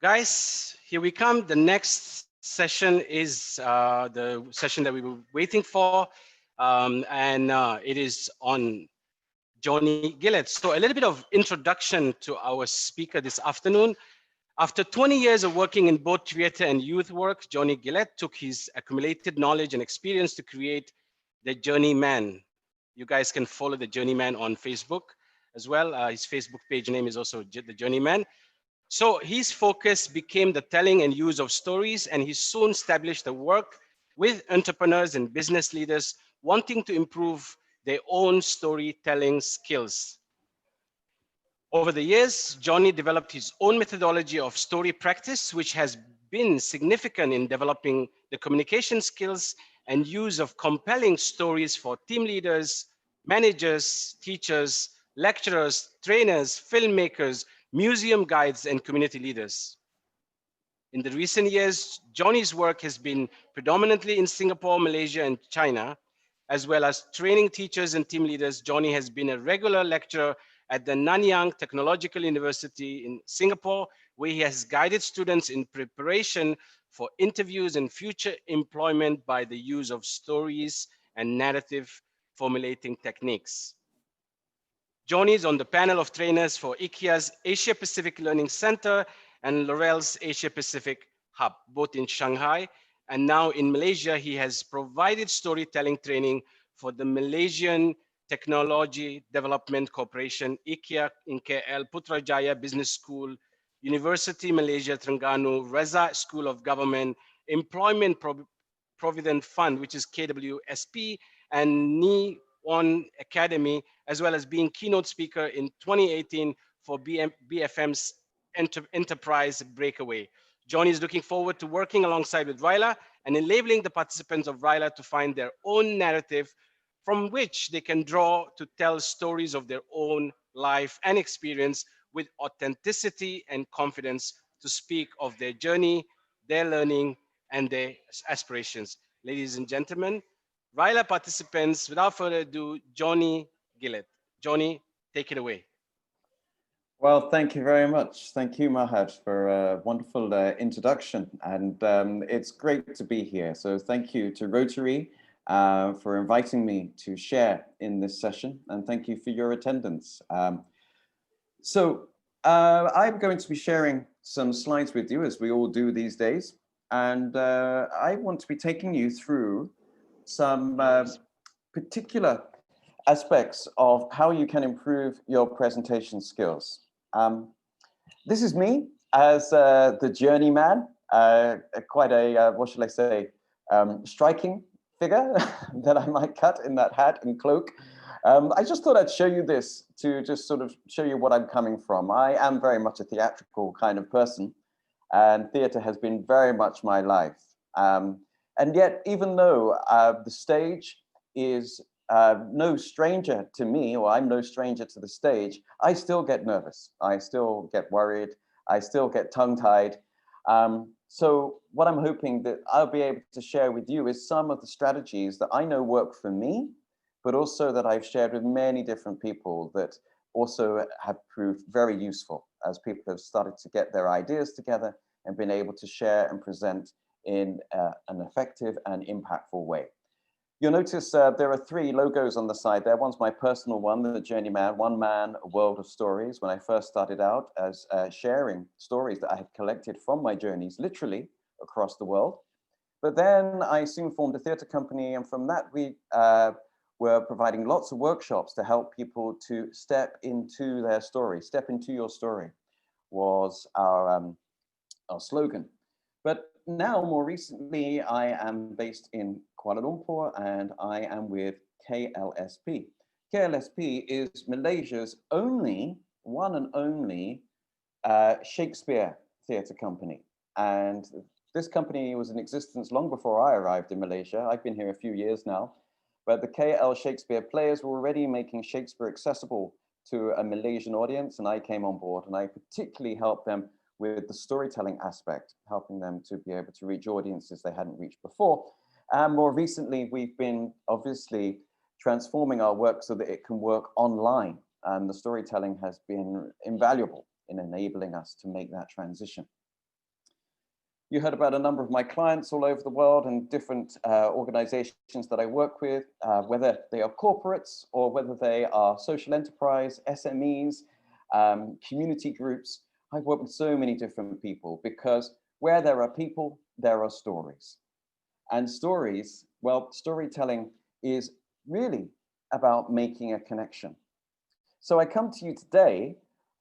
Guys, here we come. The next session is the session that we were waiting for, and it is on Johnny Gillett. So, a little bit of introduction to our speaker this afternoon. After 20 years of working in both theater and youth work, Johnny Gillett took his accumulated knowledge and experience to create the Journeyman. You guys can follow the Journeyman on Facebook as well. His Facebook page name is also the Journeyman. So his focus became the telling and use of stories, and he soon established the work with entrepreneurs and business leaders wanting to improve their own storytelling skills. Over the years, Johnny developed his own methodology of story practice, which has been significant in developing the communication skills and use of compelling stories for team leaders, managers, teachers, lecturers, trainers, filmmakers, museum guides, and community leaders. In the recent years, Johnny's work has been predominantly in Singapore, Malaysia, and China. As well as training teachers and team leaders, Johnny has been a regular lecturer at the Nanyang Technological University in Singapore, where he has guided students in preparation for interviews and future employment by the use of stories and narrative formulating techniques. Johnny is on the panel of trainers for IKEA's Asia Pacific Learning Center and L'Oreal's Asia Pacific Hub, both in Shanghai. And now in Malaysia, he has provided storytelling training for the Malaysian Technology Development Corporation, IKEA in KL, Putrajaya Business School, University Malaysia Terengganu, Reza School of Government, Employment Provident Fund, which is KWSP, and Ni Won Academy, as well as being keynote speaker in 2018 for BFM's Enterprise Breakaway. Johnny is looking forward to working alongside with RYLA and enabling the participants of RYLA to find their own narrative from which they can draw to tell stories of their own life and experience with authenticity and confidence to speak of their journey, their learning, and their aspirations. Ladies and gentlemen, RYLA participants, without further ado, Johnny Gillett. Johnny, take it away. Well, thank you very much. Thank you, Mahad, for a wonderful introduction. And it's great to be here. So thank you to Rotary for inviting me to share in this session. And thank you for your attendance. I'm going to be sharing some slides with you, as we all do these days. And I want to be taking you through some particular aspects of how you can improve your presentation skills. This is me as the journeyman, quite a, what shall I say, striking figure that I might cut in that hat and cloak. I just thought I'd show you this to just sort of show you what I'm coming from. I am very much a theatrical kind of person, and theatre has been very much my life. And yet, even though the stage is no stranger to me, or I'm no stranger to the stage, I still get nervous. I still get worried. I still get tongue-tied. So what I'm hoping that I'll be able to share with you is some of the strategies that I know work for me, but also that I've shared with many different people that also have proved very useful as people have started to get their ideas together and been able to share and present in an effective and impactful way. You'll notice there are three logos on the side there. One's my personal one, the Journeyman, one man, a world of stories. When I first started out as sharing stories that I had collected from my journeys, literally across the world. But then I soon formed a theatre company, and from that we were providing lots of workshops to help people to step into their story. Step into your story was our slogan. But now, more recently, I am based in Kuala Lumpur, and I am with KLSP. KLSP is Malaysia's one and only Shakespeare theatre company. And this company was in existence long before I arrived in Malaysia. I've been here a few years now, but the KL Shakespeare players were already making Shakespeare accessible to a Malaysian audience, and I came on board, and I particularly helped them with the storytelling aspect, helping them to be able to reach audiences they hadn't reached before. And more recently, we've been obviously transforming our work so that it can work online. And the storytelling has been invaluable in enabling us to make that transition. You heard about a number of my clients all over the world and different organizations that I work with, whether they are corporates or whether they are social enterprise, SMEs, community groups. I've worked with so many different people because where there are people, there are stories. And stories, well, storytelling is really about making a connection. So I come to you today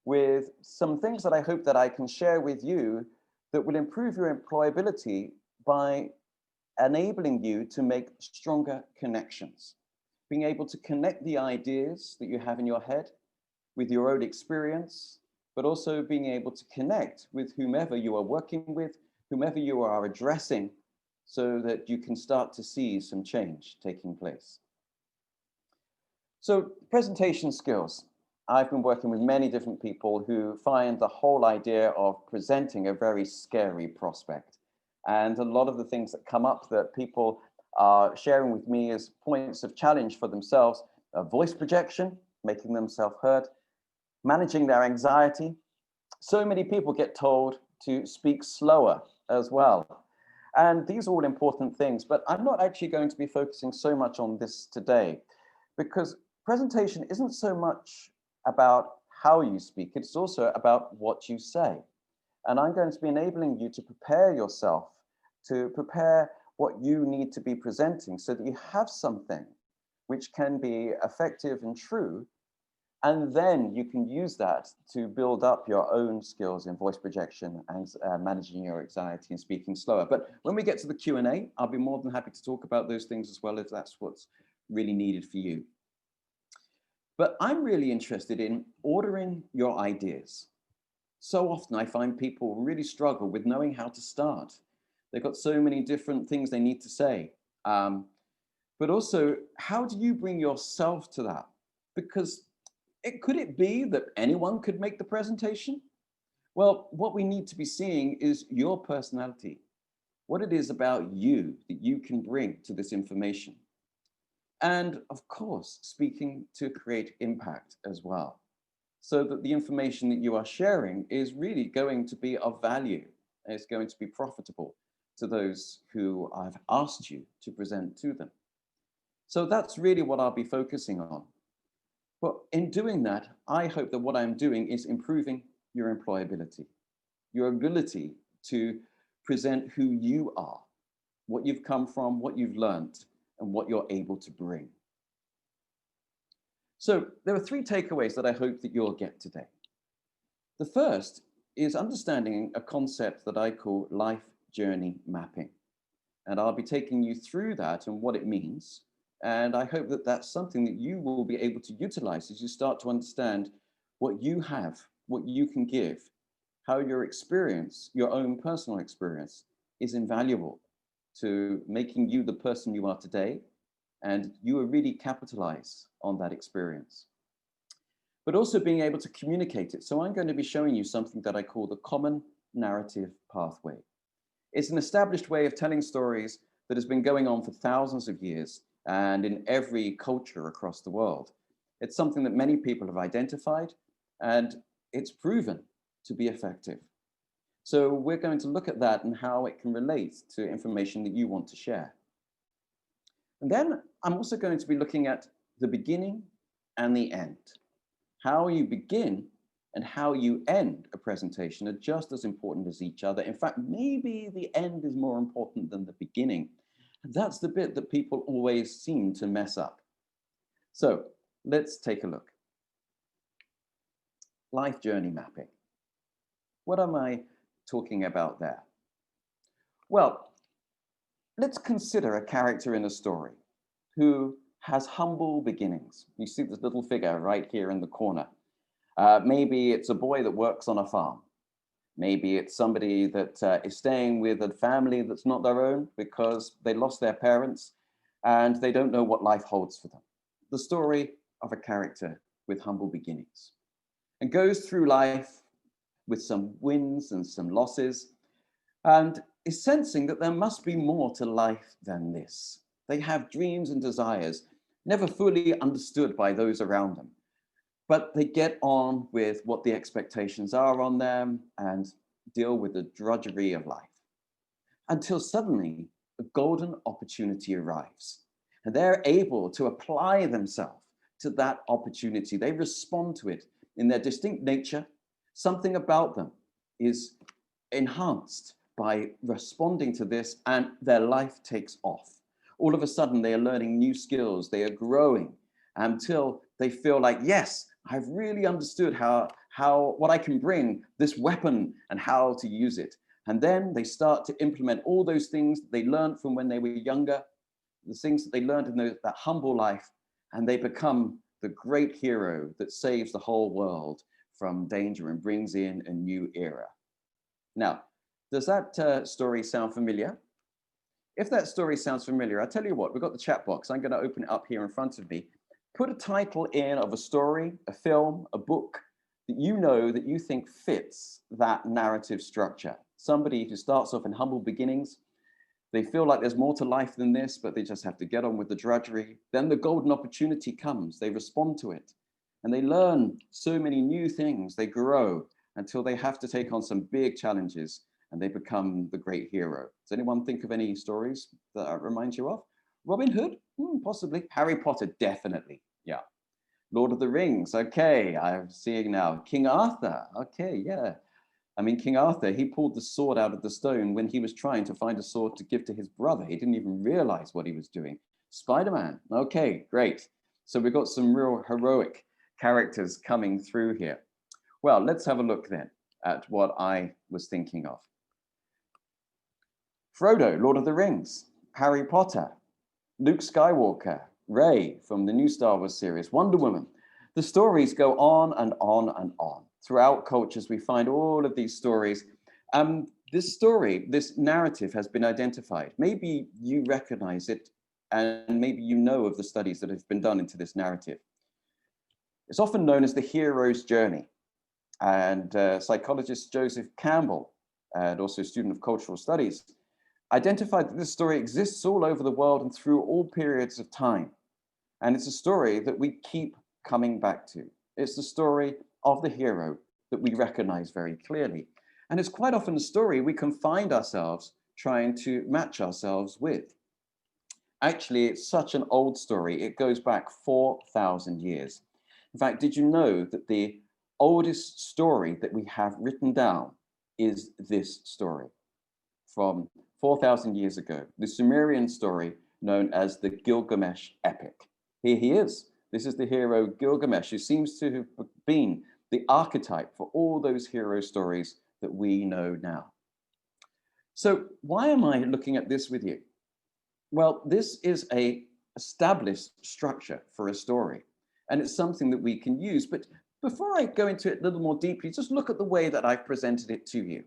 with some things that I hope that I can share with you that will improve your employability by enabling you to make stronger connections, being able to connect the ideas that you have in your head with your own experience, but also being able to connect with whomever you are working with, whomever you are addressing, so that you can start to see some change taking place. So presentation skills. I've been working with many different people who find the whole idea of presenting a very scary prospect. And a lot of the things that come up that people are sharing with me as points of challenge for themselves are voice projection, making themselves heard, managing their anxiety. So many people get told to speak slower as well. And these are all important things, but I'm not actually going to be focusing so much on this today because presentation isn't so much about how you speak, it's also about what you say. And I'm going to be enabling you to prepare yourself, to prepare what you need to be presenting so that you have something which can be effective and true. And then you can use that to build up your own skills in voice projection and managing your anxiety and speaking slower. But when we get to the Q&A, I'll be more than happy to talk about those things as well if that's what's really needed for you. But I'm really interested in ordering your ideas. So often I find people really struggle with knowing how to start. They've got so many different things they need to say. But also, how do you bring yourself to that? Because could it be that anyone could make the presentation? Well, what we need to be seeing is your personality, what it is about you that you can bring to this information. And of course, speaking to create impact as well, so that the information that you are sharing is really going to be of value. It's going to be profitable to those who I've asked you to present to them. So that's really what I'll be focusing on. But in doing that, I hope that what I'm doing is improving your employability, your ability to present who you are, what you've come from, what you've learned, and what you're able to bring. So there are 3 takeaways that I hope that you'll get today. The first is understanding a concept that I call life journey mapping. And I'll be taking you through that and what it means. And I hope that that's something that you will be able to utilize as you start to understand what you have, what you can give, how your experience, your own personal experience, is invaluable to making you the person you are today, and you will really capitalize on that experience. But also being able to communicate it. So I'm going to be showing you something that I call the common narrative pathway. It's an established way of telling stories that has been going on for thousands of years and in every culture across the world. It's something that many people have identified, and it's proven to be effective. So we're going to look at that and how it can relate to information that you want to share. And then I'm also going to be looking at the beginning and the end. How you begin and how you end a presentation are just as important as each other. In fact, maybe the end is more important than the beginning. And that's the bit that people always seem to mess up. So let's take a look. Life journey mapping. What am I talking about there? Well, let's consider a character in a story who has humble beginnings. You see this little figure right here in the corner. Maybe it's a boy that works on a farm. Maybe it's somebody that is staying with a family that's not their own because they lost their parents and they don't know what life holds for them. The story of a character with humble beginnings and goes through life with some wins and some losses and is sensing that there must be more to life than this. They have dreams and desires, never fully understood by those around them. But they get on with what the expectations are on them and deal with the drudgery of life. until suddenly a golden opportunity arrives. And they're able to apply themselves to that opportunity. They respond to it in their distinct nature. Something about them is enhanced by responding to this, and their life takes off. All of a sudden, they are learning new skills, they are growing until they feel like, yes, I've really understood how what I can bring, this weapon, and how to use it. And then they start to implement all those things that they learned from when they were younger, the things that they learned in that humble life, and they become the great hero that saves the whole world from danger and brings in a new era. Now, does that story sound familiar? If that story sounds familiar, I'll tell you what, we've got the chat box. I'm going to open it up here in front of me. Put a title in of a story, a film, a book that you know that you think fits that narrative structure. Somebody who starts off in humble beginnings, they feel like there's more to life than this, but they just have to get on with the drudgery. Then the golden opportunity comes, they respond to it, and they learn so many new things. They grow until they have to take on some big challenges, and they become the great hero. Does anyone think of any stories that remind you of? Robin Hood? Possibly. Harry Potter, definitely. Yeah. Lord of the Rings. Okay, I'm seeing now. King Arthur. Okay, yeah. I mean, King Arthur, he pulled the sword out of the stone when he was trying to find a sword to give to his brother. He didn't even realize what he was doing. Spider-Man. Okay, great. So we've got some real heroic characters coming through here. Well, let's have a look then at what I was thinking of. Frodo, Lord of the Rings. Harry Potter. Luke Skywalker. Rey from the new Star Wars series. Wonder Woman. The stories go on and on and on. Throughout cultures, we find all of these stories. This story, this narrative has been identified. Maybe you recognize it, and maybe you know of the studies that have been done into this narrative. It's often known as the hero's journey. And psychologist Joseph Campbell, and also a student of cultural studies, identified that this story exists all over the world and through all periods of time. And it's a story that we keep coming back to. It's the story of the hero that we recognize very clearly. And it's quite often a story we can find ourselves trying to match ourselves with. Actually, it's such an old story. It goes back 4,000 years. In fact, did you know that the oldest story that we have written down is this story from 4,000 years ago, the Sumerian story known as the Gilgamesh epic. Here he is. This is the hero Gilgamesh, who seems to have been the archetype for all those hero stories that we know now. So why am I looking at this with you? Well, this is an established structure for a story, and it's something that we can use. But before I go into it a little more deeply, just look at the way that I've presented it to you.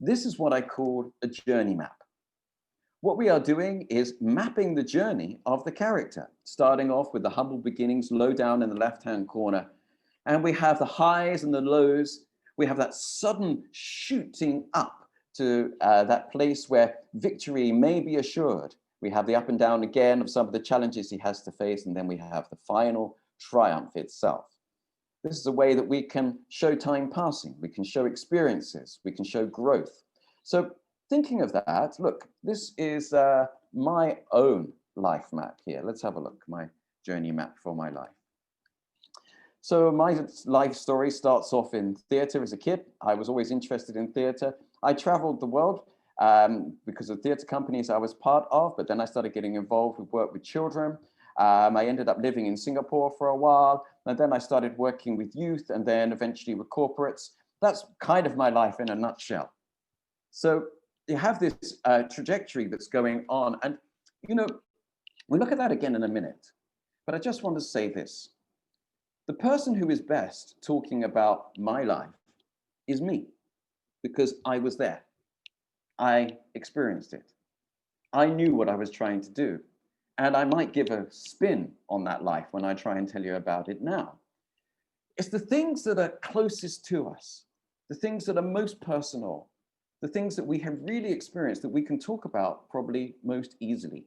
This is what I call a journey map. What we are doing is mapping the journey of the character, starting off with the humble beginnings, low down in the left-hand corner. And we have the highs and the lows. We have that sudden shooting up to that place where victory may be assured. We have the up and down again of some of the challenges he has to face. And then we have the final triumph itself. This is a way that we can show time passing. We can show experiences. We can show growth. So thinking of that, look, this is my own life map here. Let's have a look, my journey map for my life. So my life story starts off in theatre as a kid. I was always interested in theatre. I traveled the world because of theatre companies I was part of, but then I started getting involved with work with children. I ended up living in Singapore for a while, and then I started working with youth and then eventually with corporates. That's kind of my life in a nutshell. So you have this trajectory that's going on. And, you know, we'll look at that again in a minute. But I just want to say this. The person who is best talking about my life is me, because I was there. I experienced it. I knew what I was trying to do. And I might give a spin on that life when I try and tell you about it now. It's the things that are closest to us, the things that are most personal, the things that we have really experienced that we can talk about probably most easily.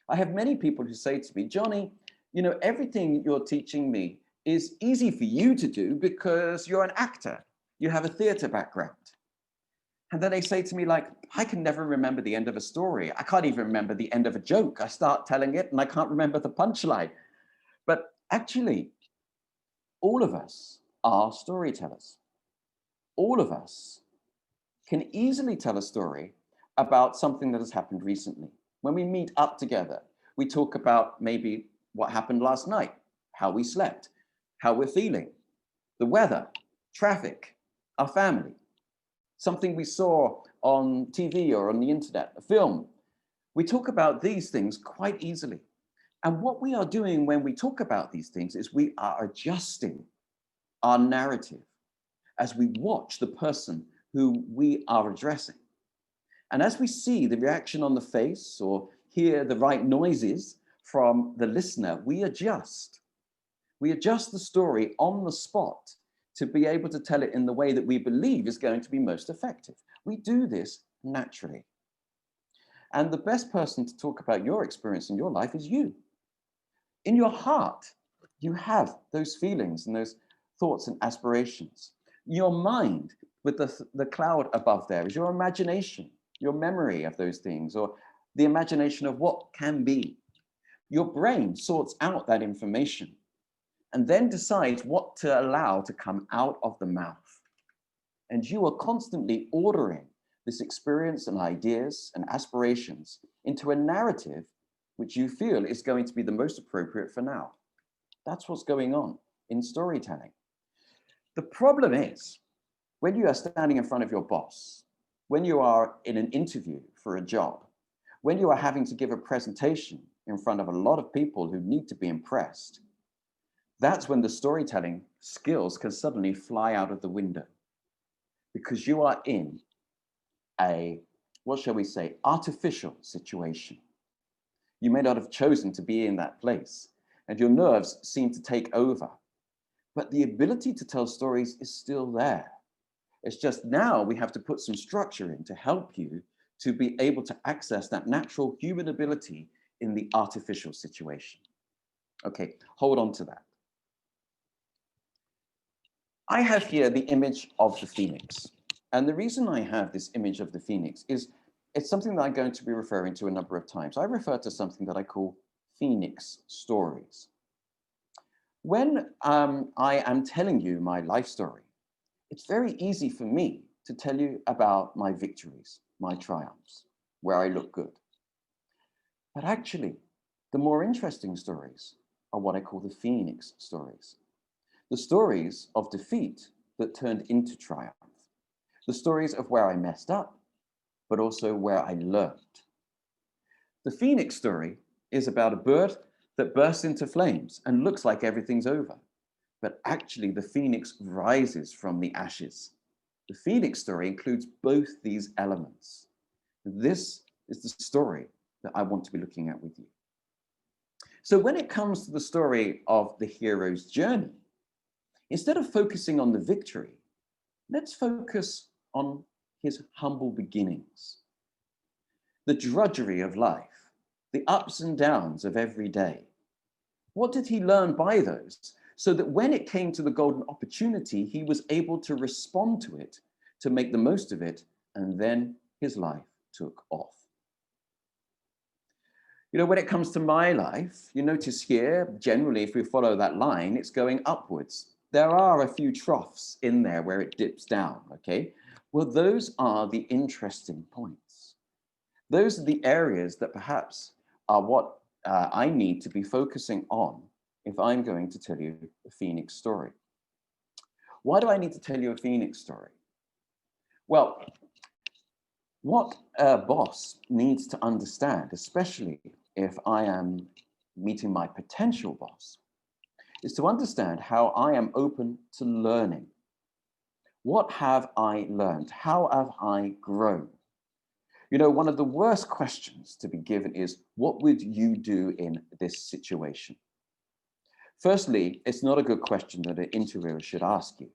I have many people who say to me, Johnny, you know, everything you're teaching me is easy for you to do because you're an actor. You have a theatre background. And then they say to me, like, I can never remember the end of a story. I can't even remember the end of a joke. I start telling it and I can't remember the punchline. But actually, all of us are storytellers. All of us can easily tell a story about something that has happened recently. When we meet up together, we talk about maybe what happened last night, how we slept, how we're feeling, the weather, traffic, our family, something we saw on TV or on the internet, a film. We talk about these things quite easily. And what we are doing when we talk about these things is we are adjusting our narrative as we watch the person who we are addressing. And as we see the reaction on the face or hear the right noises from the listener, we adjust. We adjust the story on the spot to be able to tell it in the way that we believe is going to be most effective. We do this naturally. And the best person to talk about your experience in your life is you. In your heart, you have those feelings and those thoughts and aspirations. Your mind, with the cloud above there, is your imagination, your memory of those things, or the imagination of what can be. Your brain sorts out that information and then decides what to allow to come out of the mouth. And you are constantly ordering this experience and ideas and aspirations into a narrative which you feel is going to be the most appropriate for now. That's what's going on in storytelling. The problem is, when you are standing in front of your boss, when you are in an interview for a job, when you are having to give a presentation in front of a lot of people who need to be impressed, that's when the storytelling skills can suddenly fly out of the window, because you are in a, what shall we say, artificial situation. You may not have chosen to be in that place, and your nerves seem to take over. But the ability to tell stories is still there. It's just now we have to put some structure in to help you to be able to access that natural human ability in the artificial situation. Okay, hold on to that. I have here the image of the phoenix. And the reason I have this image of the phoenix is it's something that I'm going to be referring to a number of times. I refer to something that I call phoenix stories. When I am telling you my life story, it's very easy for me to tell you about my victories, my triumphs, where I look good. But actually, the more interesting stories are what I call the phoenix stories. The stories of defeat that turned into triumph. The stories of where I messed up, but also where I learned. The phoenix story is about a bird that bursts into flames and looks like everything's over. But actually the phoenix rises from the ashes. The phoenix story includes both these elements. This is the story that I want to be looking at with you. So when it comes to the story of the hero's journey, instead of focusing on the victory, let's focus on his humble beginnings. The drudgery of life, the ups and downs of every day. What did he learn by those? So that when it came to the golden opportunity, he was able to respond to it, to make the most of it, and then his life took off. You know, when it comes to my life, you notice here, generally, if we follow that line, it's going upwards. There are a few troughs in there where it dips down, okay? Well, those are the interesting points. Those are the areas that perhaps are what I need to be focusing on if I'm going to tell you a phoenix story. Why do I need to tell you a phoenix story? Well, what a boss needs to understand, especially if I am meeting my potential boss, is to understand how I am open to learning. What have I learned? How have I grown? You know, one of the worst questions to be given is, what would you do in this situation? Firstly, it's not a good question that an interviewer should ask you,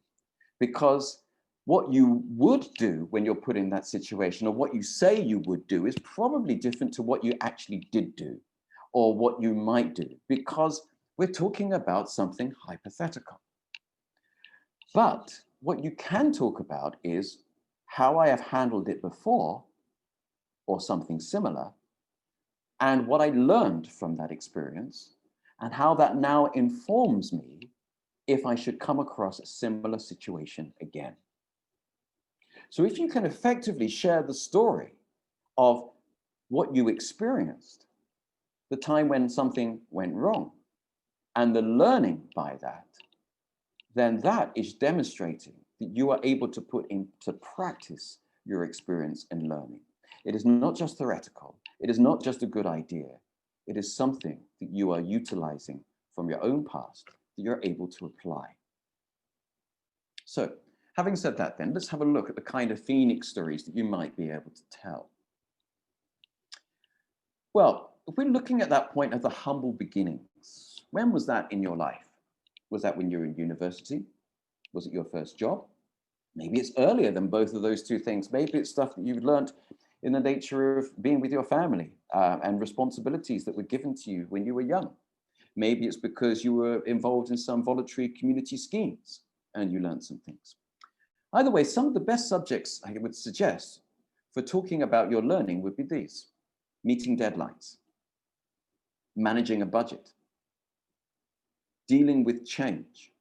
because what you would do when you're put in that situation, or what you say you would do, is probably different to what you actually did do, or what you might do, because we're talking about something hypothetical. But what you can talk about is how I have handled it before or something similar, and what I learned from that experience, and how that now informs me if I should come across a similar situation again. So if you can effectively share the story of what you experienced, the time when something went wrong, and the learning by that, then that is demonstrating that you are able to put into practice your experience and learning. It is not just theoretical. It is not just a good idea. It is something that you are utilizing from your own past that you're able to apply. So, having said that, then let's have a look at the kind of Phoenix stories that you might be able to tell. Well, if we're looking at that point of the humble beginnings, when was that in your life? Was that when you were in university? Was it your first job? Maybe it's earlier than both of those two things. Maybe it's stuff that you've learned in the nature of being with your family and responsibilities that were given to you when you were young. Maybe it's because you were involved in some voluntary community schemes and you learned some things. Either way, some of the best subjects I would suggest for talking about your learning would be these: meeting deadlines, managing a budget, dealing with change,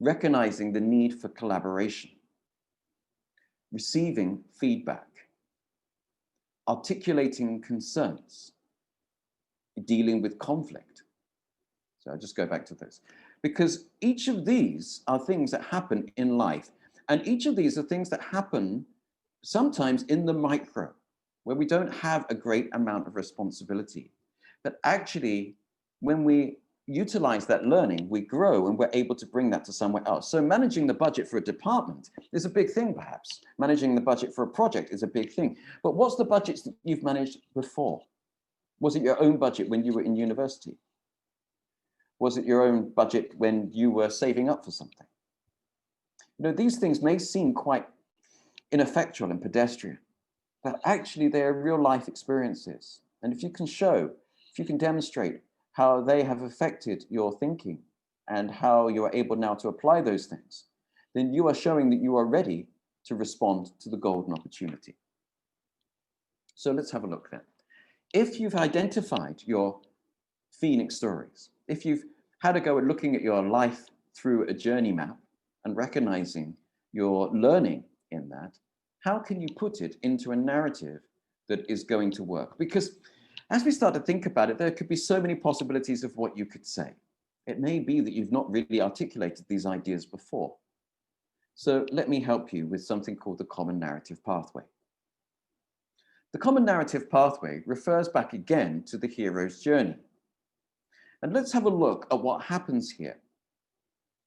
recognizing the need for collaboration, receiving feedback, articulating concerns, dealing with conflict. So I'll just go back to this, because each of these are things that happen in life. And each of these are things that happen sometimes in the micro, where we don't have a great amount of responsibility. But actually, when we utilize that learning, we grow and we're able to bring that to somewhere else. So managing the budget for a department is a big thing, perhaps. Managing the budget for a project is a big thing. But what's the budgets that you've managed before? Was it your own budget when you were in university? Was it your own budget when you were saving up for something? You know, these things may seem quite ineffectual and pedestrian, but actually they're real life experiences. And if you can show, if you can demonstrate how they have affected your thinking and how you are able now to apply those things, then you are showing that you are ready to respond to the golden opportunity. So let's have a look then. If you've identified your Phoenix stories, if you've had a go at looking at your life through a journey map and recognizing your learning in that, how can you put it into a narrative that is going to work? Because as we start to think about it, there could be so many possibilities of what you could say. It may be that you've not really articulated these ideas before. So let me help you with something called the common narrative pathway. The common narrative pathway refers back again to the hero's journey. And let's have a look at what happens here.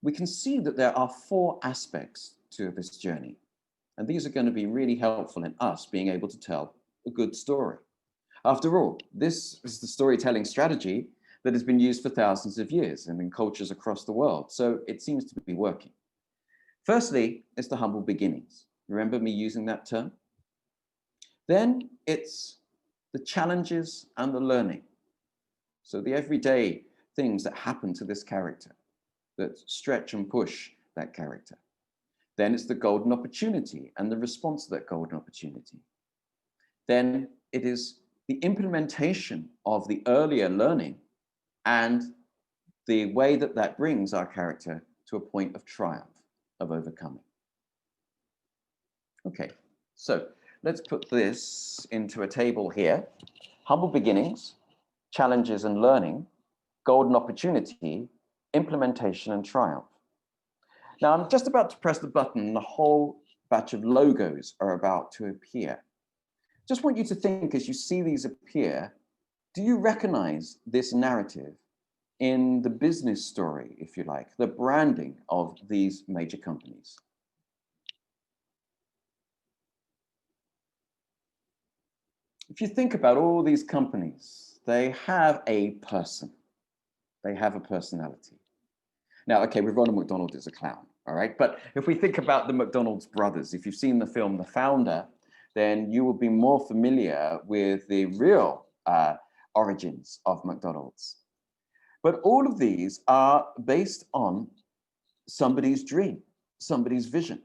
We can see that there are 4 aspects to this journey. And these are going to be really helpful in us being able to tell a good story. After all, this is the storytelling strategy that has been used for thousands of years and in cultures across the world. So it seems to be working. Firstly, it's the humble beginnings. Remember me using that term? Then it's the challenges and the learning. So the everyday things that happen to this character that stretch and push that character. Then it's the golden opportunity and the response to that golden opportunity. Then it is the implementation of the earlier learning and the way that that brings our character to a point of triumph, of overcoming. Okay, so let's put this into a table here. Humble beginnings, challenges and learning, golden opportunity, implementation and triumph. Now I'm just about to press the button and a whole batch of logos are about to appear. Just want you to think as you see these appear, do you recognize this narrative in the business story, if you like, the branding of these major companies? If you think about all these companies, they have a person. They have a personality. Now, okay, Ronald McDonald is a clown, all right? But if we think about the McDonald's brothers, if you've seen the film The Founder, then you will be more familiar with the real origins of McDonald's. But all of these are based on somebody's dream, somebody's vision.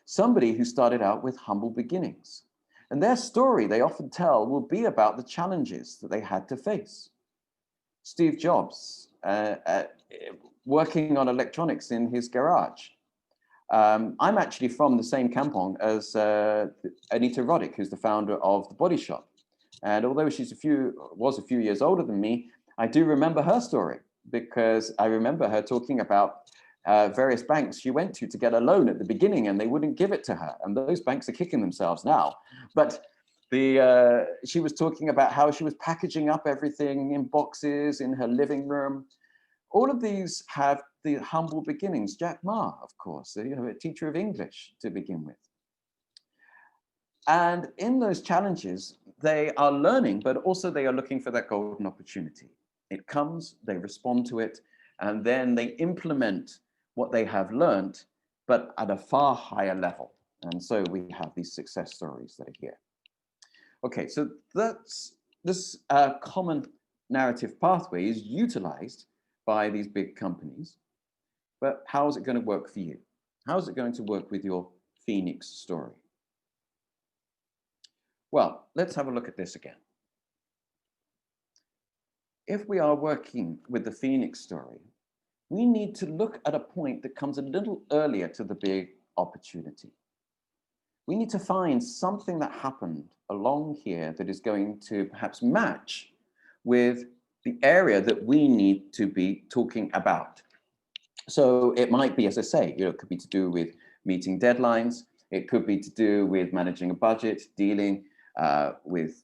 somebody who started out with humble beginnings. And their story, they often tell, will be about the challenges that they had to face. Steve Jobs, working on electronics in his garage. I'm actually from the same kampong as Anita Roddick, who's the founder of The Body Shop. And although was a few years older than me, I do remember her story, because I remember her talking about various banks she went to get a loan at the beginning, and they wouldn't give it to her. And those banks are kicking themselves now. But she was talking about how she was packaging up everything in boxes in her living room. All of these have the humble beginnings. Jack Ma, of course, a teacher of English to begin with. And in those challenges, they are learning, but also they are looking for that golden opportunity. It comes, they respond to it, and then they implement what they have learned, but at a far higher level. And so we have these success stories that are here. Okay, so this common narrative pathway is utilized by these big companies, but how is it going to work for you? How is it going to work with your Phoenix story? Well, let's have a look at this again. If we are working with the Phoenix story, we need to look at a point that comes a little earlier to the big opportunity. We need to find something that happened along here that is going to perhaps match with the area that we need to be talking about. So it might be, as I say, it could be to do with meeting deadlines. It could be to do with managing a budget, dealing with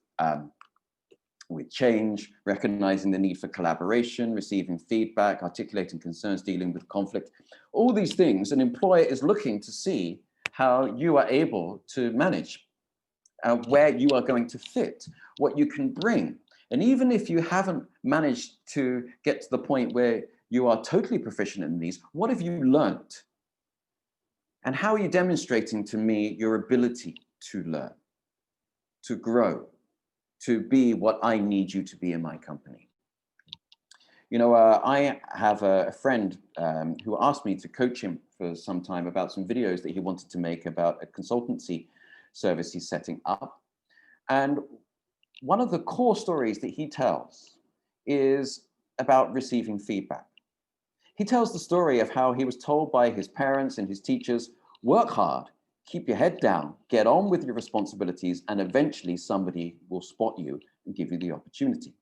change, recognizing the need for collaboration, receiving feedback, articulating concerns, dealing with conflict. All these things, an employer is looking to see how you are able to manage, where you are going to fit, what you can bring. And even if you haven't managed to get to the point where you are totally proficient in these, what have you learned? And how are you demonstrating to me your ability to learn, to grow, to be what I need you to be in my company? I have a friend who asked me to coach him for some time about some videos that he wanted to make about a consultancy service he's setting up. And one of the core stories that he tells is about receiving feedback. He tells the story of how he was told by his parents and his teachers, work hard, keep your head down, get on with your responsibilities, and eventually somebody will spot you and give you the opportunity.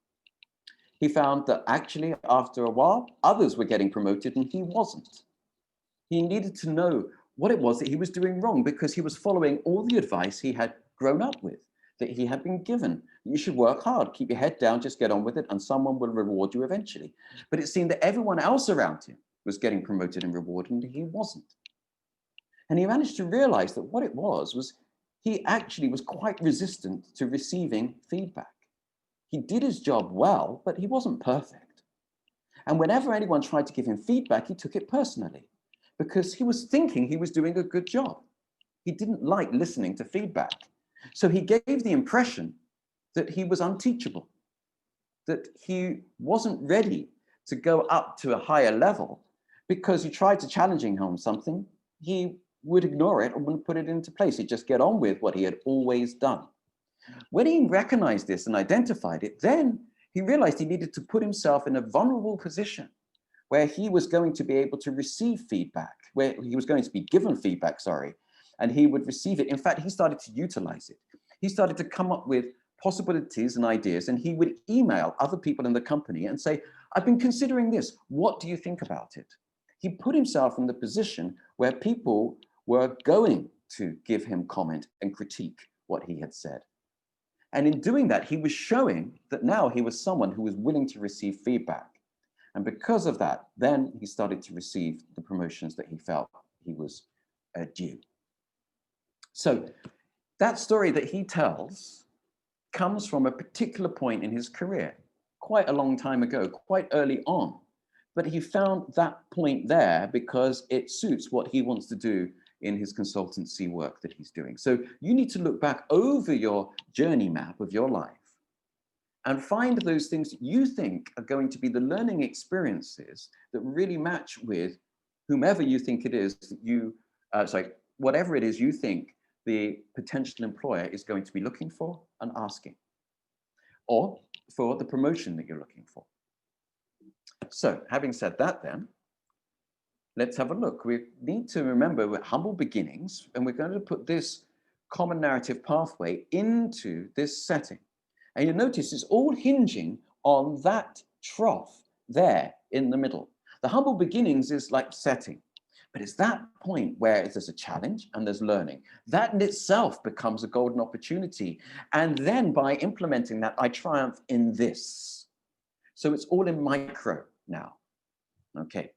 He found that actually after a while, others were getting promoted and he wasn't. He needed to know what it was that he was doing wrong, because he was following all the advice he had grown up with, that he had been given. You should work hard, keep your head down, just get on with it, and someone will reward you eventually. But it seemed that everyone else around him was getting promoted and rewarded, and he wasn't. And he managed to realize that what it was he actually was quite resistant to receiving feedback. He did his job well, but he wasn't perfect. And whenever anyone tried to give him feedback, he took it personally, because he was thinking he was doing a good job. He didn't like listening to feedback. So he gave the impression that he was unteachable, that he wasn't ready to go up to a higher level, because he tried to challenge him on something, he would ignore it and wouldn't put it into place. He'd just get on with what he had always done. When he recognized this and identified it, then he realized he needed to put himself in a vulnerable position where he was going to be able to receive feedback, where he was going to be given feedback, and he would receive it. In fact, he started to utilize it. He started to come up with possibilities and ideas, and he would email other people in the company and say, I've been considering this. What do you think about it? He put himself in the position where people were going to give him comment and critique what he had said. And in doing that, he was showing that now he was someone who was willing to receive feedback. And because of that, then he started to receive the promotions that he felt he was due. So that story that he tells comes from a particular point in his career, quite a long time ago, quite early on. But he found that point there because it suits what he wants to do in his consultancy work that he's doing. So you need to look back over your journey map of your life and find those things that you think are going to be the learning experiences that really match with whomever you think it is that you, whatever it is you think the potential employer is going to be looking for and asking, or for the promotion that you're looking for. So having said that then, let's have a look. We need to remember we're humble beginnings, and we're going to put this common narrative pathway into this setting. And you'll notice it's all hinging on that trough there in the middle. The humble beginnings is like setting, but it's that point where there's a challenge and there's learning. That in itself becomes a golden opportunity. And then by implementing that, I triumph in this. So it's all in micro now. Okay,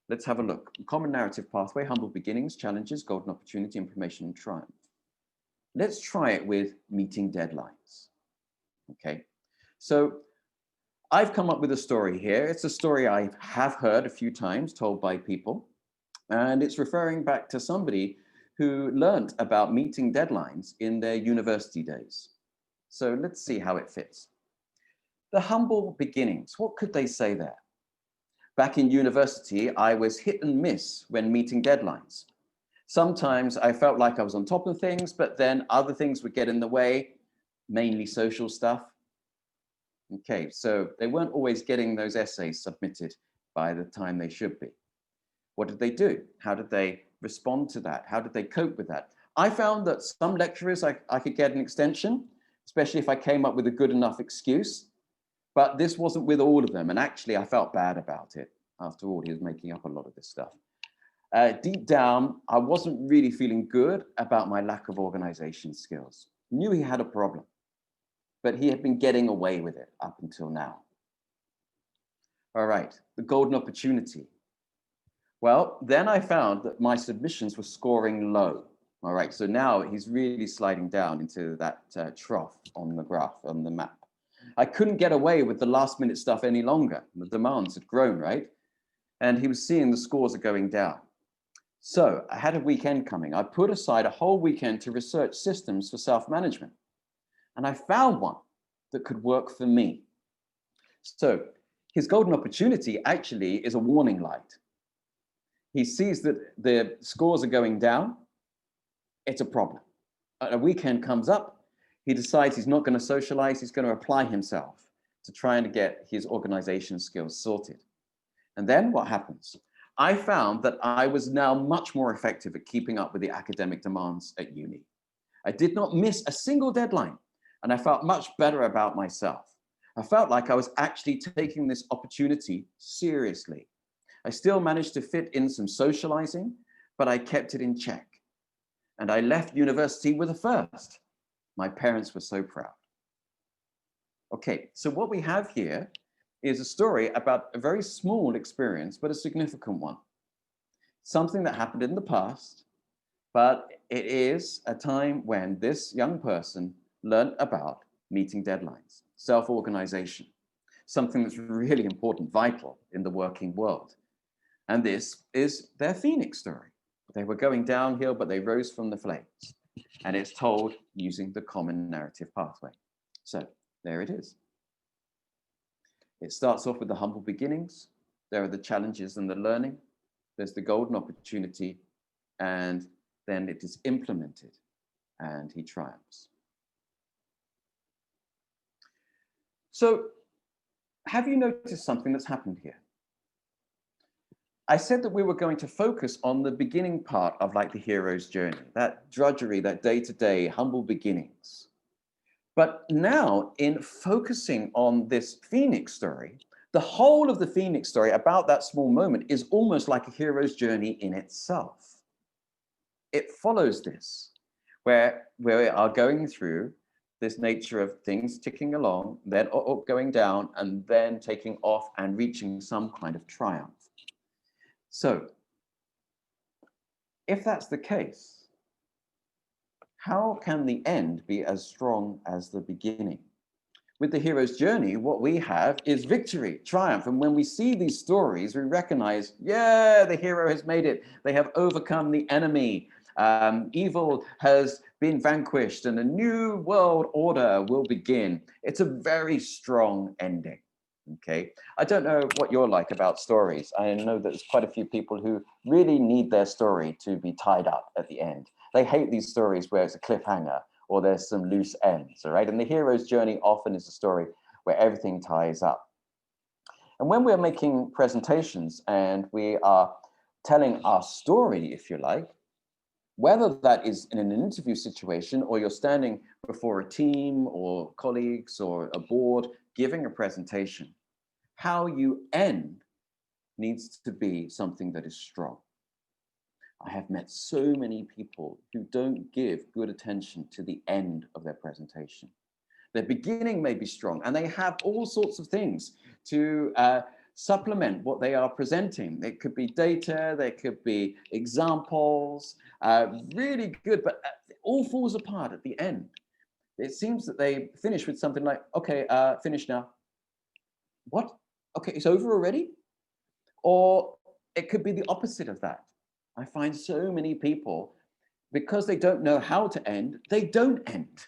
let's have a look. Common narrative pathway, humble beginnings, challenges, golden opportunity, information, and triumph. Let's try it with meeting deadlines. Okay, so I've come up with a story here. It's a story I have heard a few times told by people, and it's referring back to somebody who learned about meeting deadlines in their university days. So let's see how it fits. The humble beginnings, what could they say there? Back in university, I was hit and miss when meeting deadlines. Sometimes I felt like I was on top of things, but then other things would get in the way, mainly social stuff. Okay, so they weren't always getting those essays submitted by the time they should be. What did they do? How did they respond to that? How did they cope with that? I found that some lecturers, I could get an extension, especially if I came up with a good enough excuse, but this wasn't with all of them. And actually I felt bad about it. After all, he was making up a lot of this stuff. Deep down, I wasn't really feeling good about my lack of organization skills. Knew he had a problem, but he had been getting away with it up until now. All right, the golden opportunity. Well, then I found that my submissions were scoring low. All right, so now he's really sliding down into that trough on the graph, on the map. I couldn't get away with the last minute stuff any longer. The demands had grown, right? And he was seeing the scores are going down. So I had a weekend coming. I put aside a whole weekend to research systems for self-management. And I found one that could work for me. So his golden opportunity actually is a warning light. He sees that the scores are going down. It's a problem. A weekend comes up. He decides he's not going to socialize. He's going to apply himself to trying to get his organization skills sorted. And then what happens? I found that I was now much more effective at keeping up with the academic demands at uni. I did not miss a single deadline, and I felt much better about myself. I felt like I was actually taking this opportunity seriously. I still managed to fit in some socializing, but I kept it in check. And I left university with a first. My parents were so proud. Okay, so what we have here is a story about a very small experience, but a significant one. Something that happened in the past, but it is a time when this young person learned about meeting deadlines, self-organization, something that's really important, vital in the working world. And this is their Phoenix story. They were going downhill, but they rose from the flames. And it's told using the common narrative pathway. So there it is. It starts off with the humble beginnings. There are the challenges and the learning. There's the golden opportunity. And then it is implemented and he triumphs. So have you noticed something that's happened here? I said that we were going to focus on the beginning part of like the hero's journey, that drudgery, that day-to-day humble beginnings. But now in focusing on this Phoenix story, the whole of the Phoenix story about that small moment is almost like a hero's journey in itself. It follows this, where we are going through this nature of things ticking along, then going down, and then taking off and reaching some kind of triumph. So, if that's the case, how can the end be as strong as the beginning? With the hero's journey, what we have is victory, triumph. And when we see these stories, we recognize, yeah, the hero has made it. They have overcome the enemy. Evil has been vanquished and a new world order will begin. It's a very strong ending. Okay, I don't know what you're like about stories. I know that there's quite a few people who really need their story to be tied up at the end. They hate these stories where it's a cliffhanger or there's some loose ends, all right? And the hero's journey often is a story where everything ties up. And when we're making presentations and we are telling our story, if you like, whether that is in an interview situation or you're standing before a team or colleagues or a board giving a presentation, how you end needs to be something that is strong. I have met so many people who don't give good attention to the end of their presentation. Their beginning may be strong and they have all sorts of things to supplement what they are presenting. It could be data, there could be examples, really good, but it all falls apart at the end. It seems that they finish with something like, okay, finish now. What? Okay, it's over already? Or it could be the opposite of that. I find so many people, because they don't know how to end, they don't end.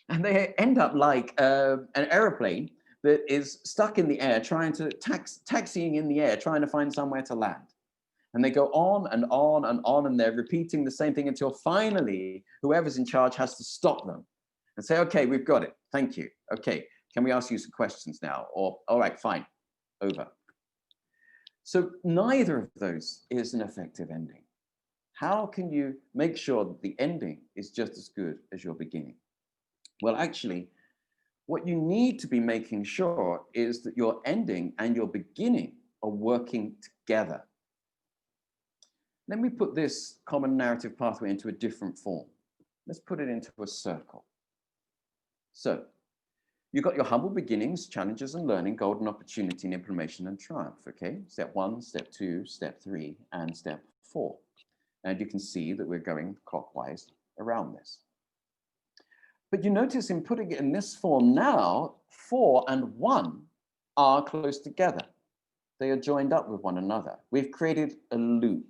And they end up like an aeroplane that is stuck in the air, trying to taxiing in the air, trying to find somewhere to land. And they go on and on and on, and they're repeating the same thing until finally, whoever's in charge has to stop them and say, okay, we've got it. Thank you. Okay, can we ask you some questions now? Or, all right, fine, over. So neither of those is an effective ending. How can you make sure that the ending is just as good as your beginning? Well, actually, what you need to be making sure is that your ending and your beginning are working together. Let me put this common narrative pathway into a different form. Let's put it into a circle. So you've got your humble beginnings, challenges and learning, golden opportunity and implementation and triumph, okay? Step 1, step 2, step 3, and step 4. And you can see that we're going clockwise around this. But you notice in putting it in this form now, 4 and 1 are close together. They are joined up with one another. We've created a loop.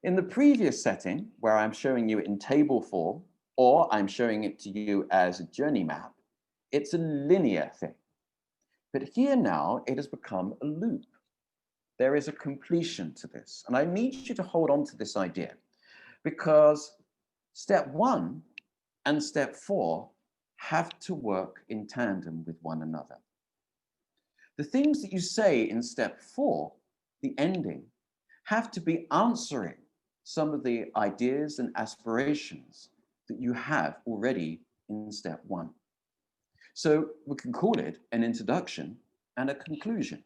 In the previous setting, where I'm showing you in table form, or I'm showing it to you as a journey map, it's a linear thing. But here now, it has become a loop. There is a completion to this. And I need you to hold on to this idea, because step 1 and step 4 have to work in tandem with one another. The things that you say in step 4, the ending, have to be answering some of the ideas and aspirations that you have already in step 1. So we can call it an introduction and a conclusion,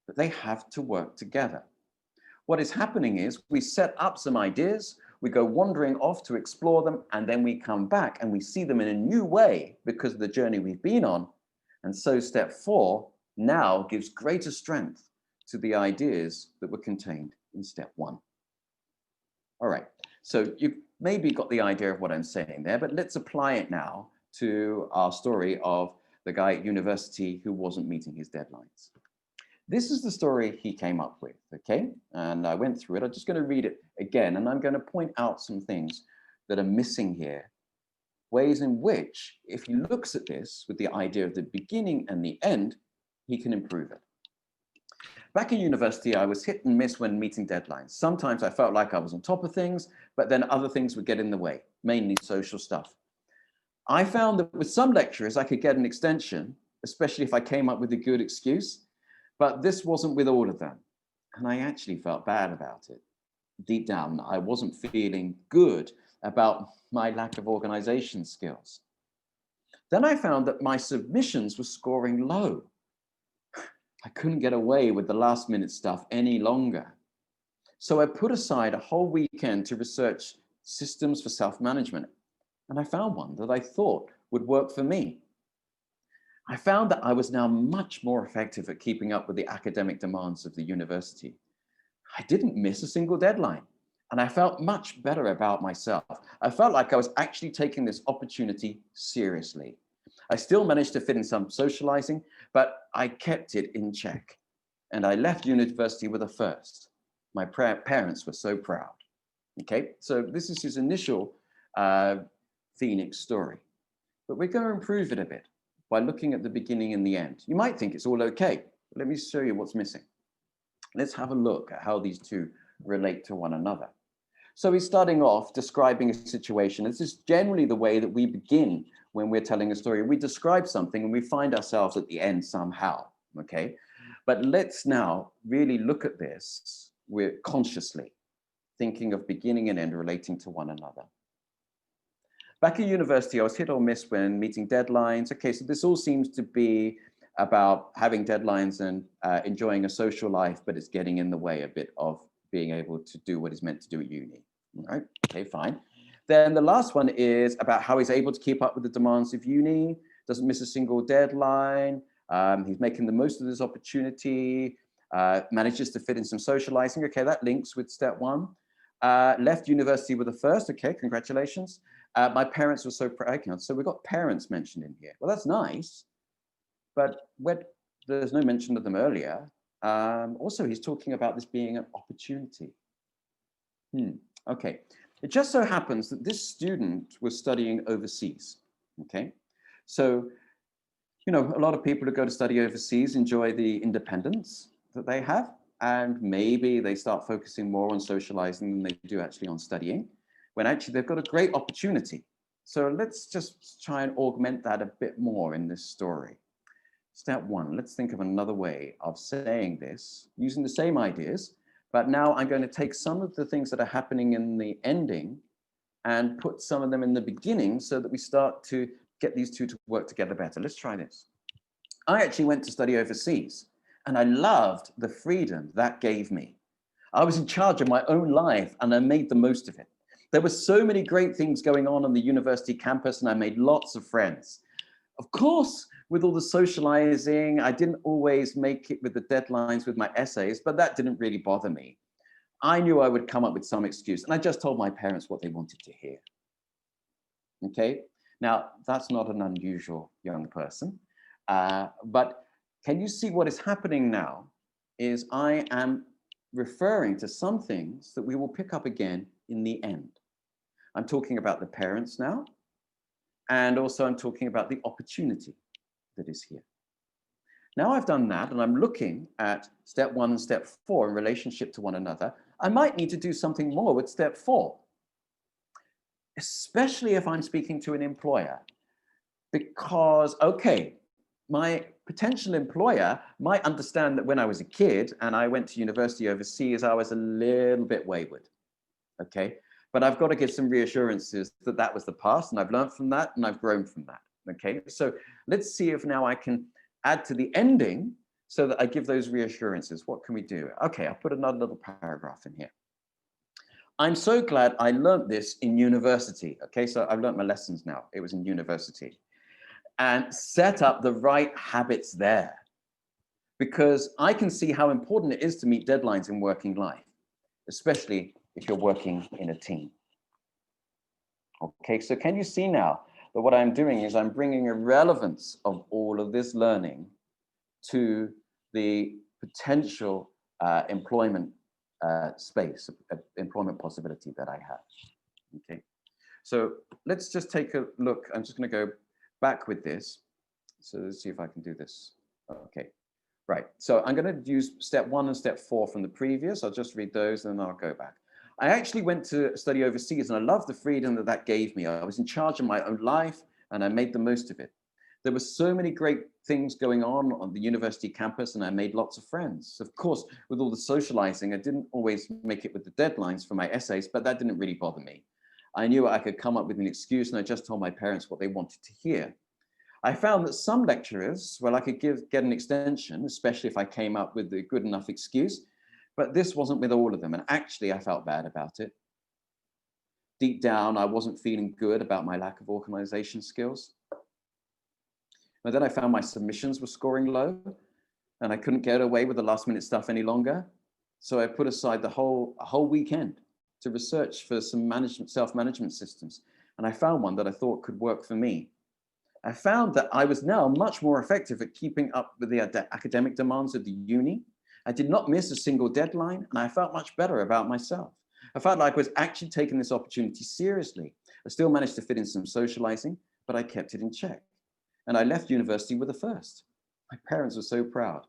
but they have to work together. What is happening is we set up some ideas, we go wandering off to explore them, and then we come back and we see them in a new way because of the journey we've been on. And so step 4 now gives greater strength to the ideas that were contained in step 1. All right, so you've maybe got the idea of what I'm saying there, but let's apply it now to our story of the guy at university who wasn't meeting his deadlines. This is the story he came up with, okay? And I went through it. I'm just going to read it again, and I'm going to point out some things that are missing here, ways in which, if he looks at this with the idea of the beginning and the end, he can improve it. Back in university, I was hit and miss when meeting deadlines. Sometimes I felt like I was on top of things, but then other things would get in the way, mainly social stuff. I found that with some lecturers, I could get an extension, especially if I came up with a good excuse, but this wasn't with all of them. And I actually felt bad about it. Deep down, I wasn't feeling good about my lack of organization skills. Then I found that my submissions were scoring low. I couldn't get away with the last minute stuff any longer. So I put aside a whole weekend to research systems for self-management. And I found one that I thought would work for me. I found that I was now much more effective at keeping up with the academic demands of the university. I didn't miss a single deadline, and I felt much better about myself. I felt like I was actually taking this opportunity seriously. I still managed to fit in some socializing, but I kept it in check. And I left university with a first. My parents were so proud. Okay, so this is his initial Phoenix story, but we're going to improve it a bit. by looking at the beginning and the end. You might think it's all okay. Let me show you what's missing. Let's have a look at how these two relate to one another. So he's starting off describing a situation. This is generally the way that we begin when we're telling a story. We describe something and we find ourselves at the end somehow, okay? But let's now really look at this with consciously, thinking of beginning and end relating to one another. Back at university, I was hit or miss when meeting deadlines. Okay, so this all seems to be about having deadlines and enjoying a social life, but it's getting in the way a bit of being able to do what he's meant to do at uni. All right, okay, fine. Then the last one is about how he's able to keep up with the demands of uni, doesn't miss a single deadline. He's making the most of this opportunity, manages to fit in some socializing. Okay, that links with step one. Left university with a first. Okay, congratulations. My parents were so proud. So we've got parents mentioned in here. Well, that's nice, but there's no mention of them earlier. Also, he's talking about this being an opportunity. Okay, it just so happens that this student was studying overseas. Okay, so, you know, a lot of people who go to study overseas enjoy the independence that they have, and maybe they start focusing more on socializing than they do actually on studying, when actually they've got a great opportunity. So let's just try and augment that a bit more in this story. Step one, let's think of another way of saying this, using the same ideas, but now I'm going to take some of the things that are happening in the ending and put some of them in the beginning so that we start to get these two to work together better. Let's try this. I actually went to study overseas and I loved the freedom that gave me. I was in charge of my own life and I made the most of it. There were so many great things going on the university campus and I made lots of friends. Of course, with all the socializing, I didn't always make it with the deadlines with my essays, but that didn't really bother me. I knew I would come up with some excuse and I just told my parents what they wanted to hear. Okay, now that's not an unusual young person, but can you see what is happening now is I am referring to some things that we will pick up again in the end. I'm talking about the parents now, and also I'm talking about the opportunity that is here. Now I've done that and I'm looking at step one and step four in relationship to one another. I might need to do something more with step four, especially if I'm speaking to an employer, because, okay, my potential employer might understand that when I was a kid and I went to university overseas, I was a little bit wayward, okay? But I've got to give some reassurances that that was the past and I've learned from that and I've grown from that, okay? So let's see if now I can add to the ending so that I give those reassurances. What can we do? Okay, I'll put another little paragraph in here. I'm so glad I learned this in university. Okay, so I've learned my lessons now. It was in university. And set up the right habits there. Because I can see how important it is to meet deadlines in working life, especially if you're working in a team. Okay, so can you see now that what I'm doing is I'm bringing a relevance of all of this learning to the potential employment space, employment possibility that I have. Okay, so let's just take a look. I'm just going to go back with this. So let's see if I can do this. Okay, right. So I'm going to use step one and step four from the previous. I'll just read those and then I'll go back. I actually went to study overseas and I loved the freedom that that gave me. I was in charge of my own life and I made the most of it. There were so many great things going on the university campus and I made lots of friends. Of course, with all the socializing, I didn't always make it with the deadlines for my essays, but that didn't really bother me. I knew I could come up with an excuse and I just told my parents what they wanted to hear. I found that some lecturers, well, I could get an extension, especially if I came up with a good enough excuse, but this wasn't with all of them. And actually, I felt bad about it. Deep down, I wasn't feeling good about my lack of organization skills. But then I found my submissions were scoring low and I couldn't get away with the last minute stuff any longer. So I put aside the whole weekend to research for some self-management systems. And I found one that I thought could work for me. I found that I was now much more effective at keeping up with the academic demands of the uni. I did not miss a single deadline and I felt much better about myself. I felt like I was actually taking this opportunity seriously. I still managed to fit in some socializing, but I kept it in check. And I left university with a first. My parents were so proud.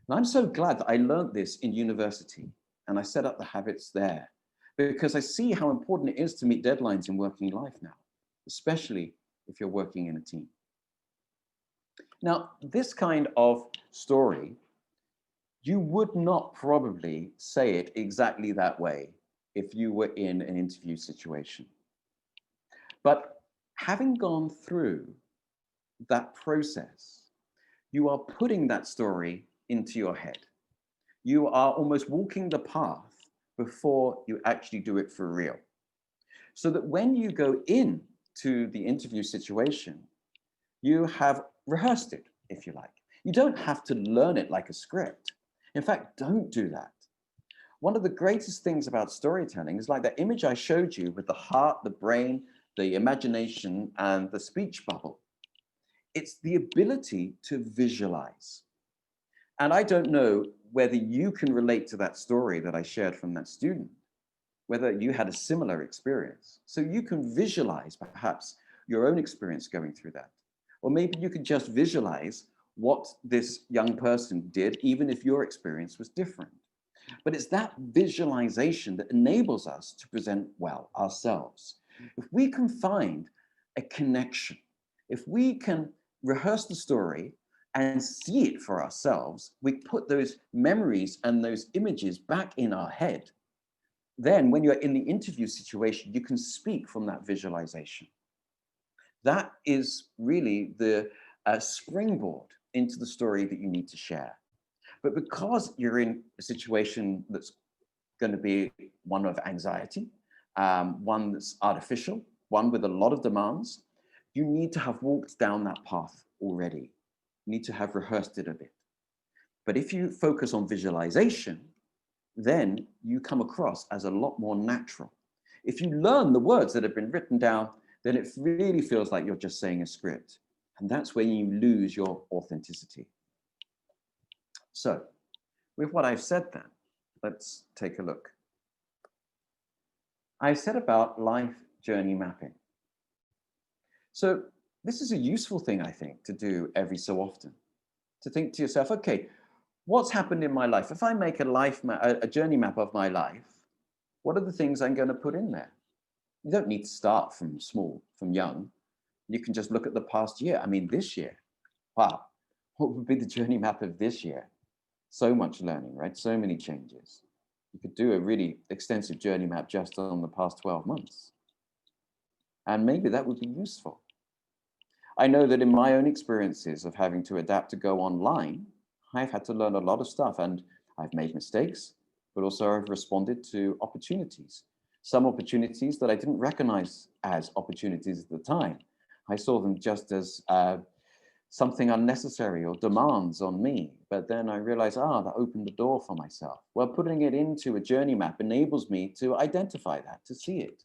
And I'm so glad that I learned this in university and I set up the habits there, because I see how important it is to meet deadlines in working life now, especially if you're working in a team. Now, this kind of story, you would not probably say it exactly that way if you were in an interview situation. But having gone through that process, you are putting that story into your head. You are almost walking the path before you actually do it for real. So that when you go in to the interview situation, you have rehearsed it, if you like. You don't have to learn it like a script. In fact, don't do that. One of the greatest things about storytelling is like that image I showed you with the heart, the brain, the imagination, and the speech bubble. It's the ability to visualize. And I don't know whether you can relate to that story that I shared from that student, whether you had a similar experience. So you can visualize perhaps your own experience going through that. Or maybe you could just visualize what this young person did, even if your experience was different. But it's that visualization that enables us to present well ourselves. If we can find a connection, if we can rehearse the story and see it for ourselves, we put those memories and those images back in our head. Then when you're in the interview situation, you can speak from that visualization. That is really the springboard into the story that you need to share. But because you're in a situation that's going to be one of anxiety, one that's artificial, one with a lot of demands, you need to have walked down that path already. You need to have rehearsed it a bit. But if you focus on visualization, then you come across as a lot more natural. If you learn the words that have been written down, then it really feels like you're just saying a script. And that's when you lose your authenticity. So, with what I've said then, let's take a look. I said about life journey mapping. So this is a useful thing, I think, to do every so often. To think to yourself, okay, what's happened in my life? If I make a journey map of my life, what are the things I'm going to put in there? You don't need to start from small, from young. You can just look at the past year. I mean, this year, wow, what would be the journey map of this year? So much learning, right? So many changes. You could do a really extensive journey map just on the past 12 months. And maybe that would be useful. I know that in my own experiences of having to adapt to go online, I've had to learn a lot of stuff and I've made mistakes, but also I've responded to opportunities. Some opportunities that I didn't recognize as opportunities at the time. I saw them just as something unnecessary or demands on me. But then I realized, that opened the door for myself. Well, putting it into a journey map enables me to identify that, to see it.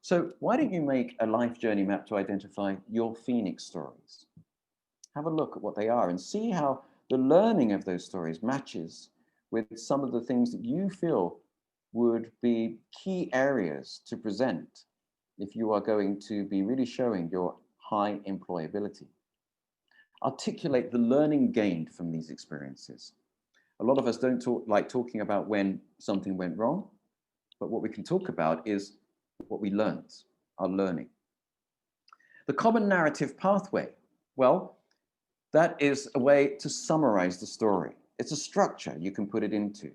So why don't you make a life journey map to identify your Phoenix stories? Have a look at what they are and see how the learning of those stories matches with some of the things that you feel would be key areas to present if you are going to be really showing your high employability. Articulate the learning gained from these experiences. A lot of us don't like talking about when something went wrong, but what we can talk about is what we learned, our learning. The common narrative pathway, well, that is a way to summarize the story. It's a structure you can put it into.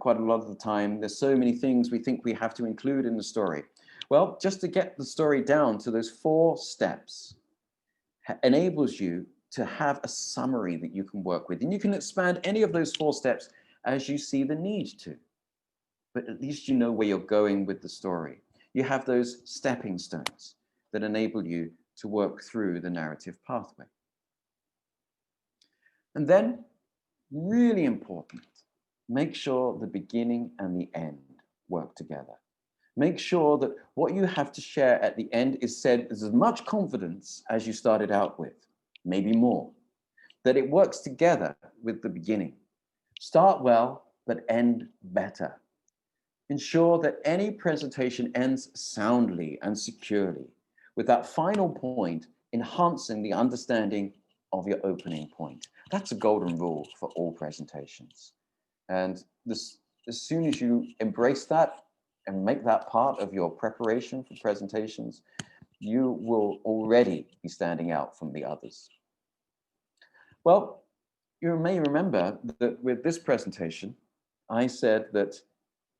Quite a lot of the time, there's so many things we think we have to include in the story. Well, just to get the story down to those 4 steps enables you to have a summary that you can work with. And you can expand any of those 4 steps as you see the need to. But at least you know where you're going with the story. You have those stepping stones that enable you to work through the narrative pathway. And then, really important, make sure the beginning and the end work together. Make sure that what you have to share at the end is said with as much confidence as you started out with, maybe more. That it works together with the beginning. Start well, but end better. Ensure that any presentation ends soundly and securely, with that final point enhancing the understanding of your opening point. That's a golden rule for all presentations. And this, as soon as you embrace that and make that part of your preparation for presentations, you will already be standing out from the others. Well, you may remember that with this presentation, I said that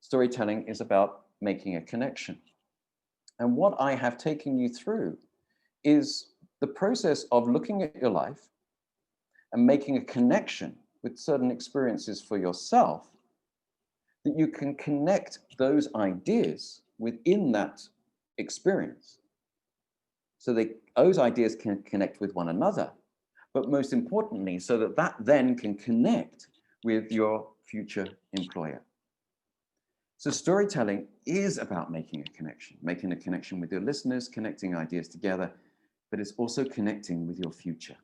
storytelling is about making a connection. And what I have taken you through is the process of looking at your life and making a connection with certain experiences for yourself, that you can connect those ideas within that experience. So those ideas can connect with one another, but most importantly, so that that then can connect with your future employer. So storytelling is about making a connection with your listeners, connecting ideas together, but it's also connecting with your future.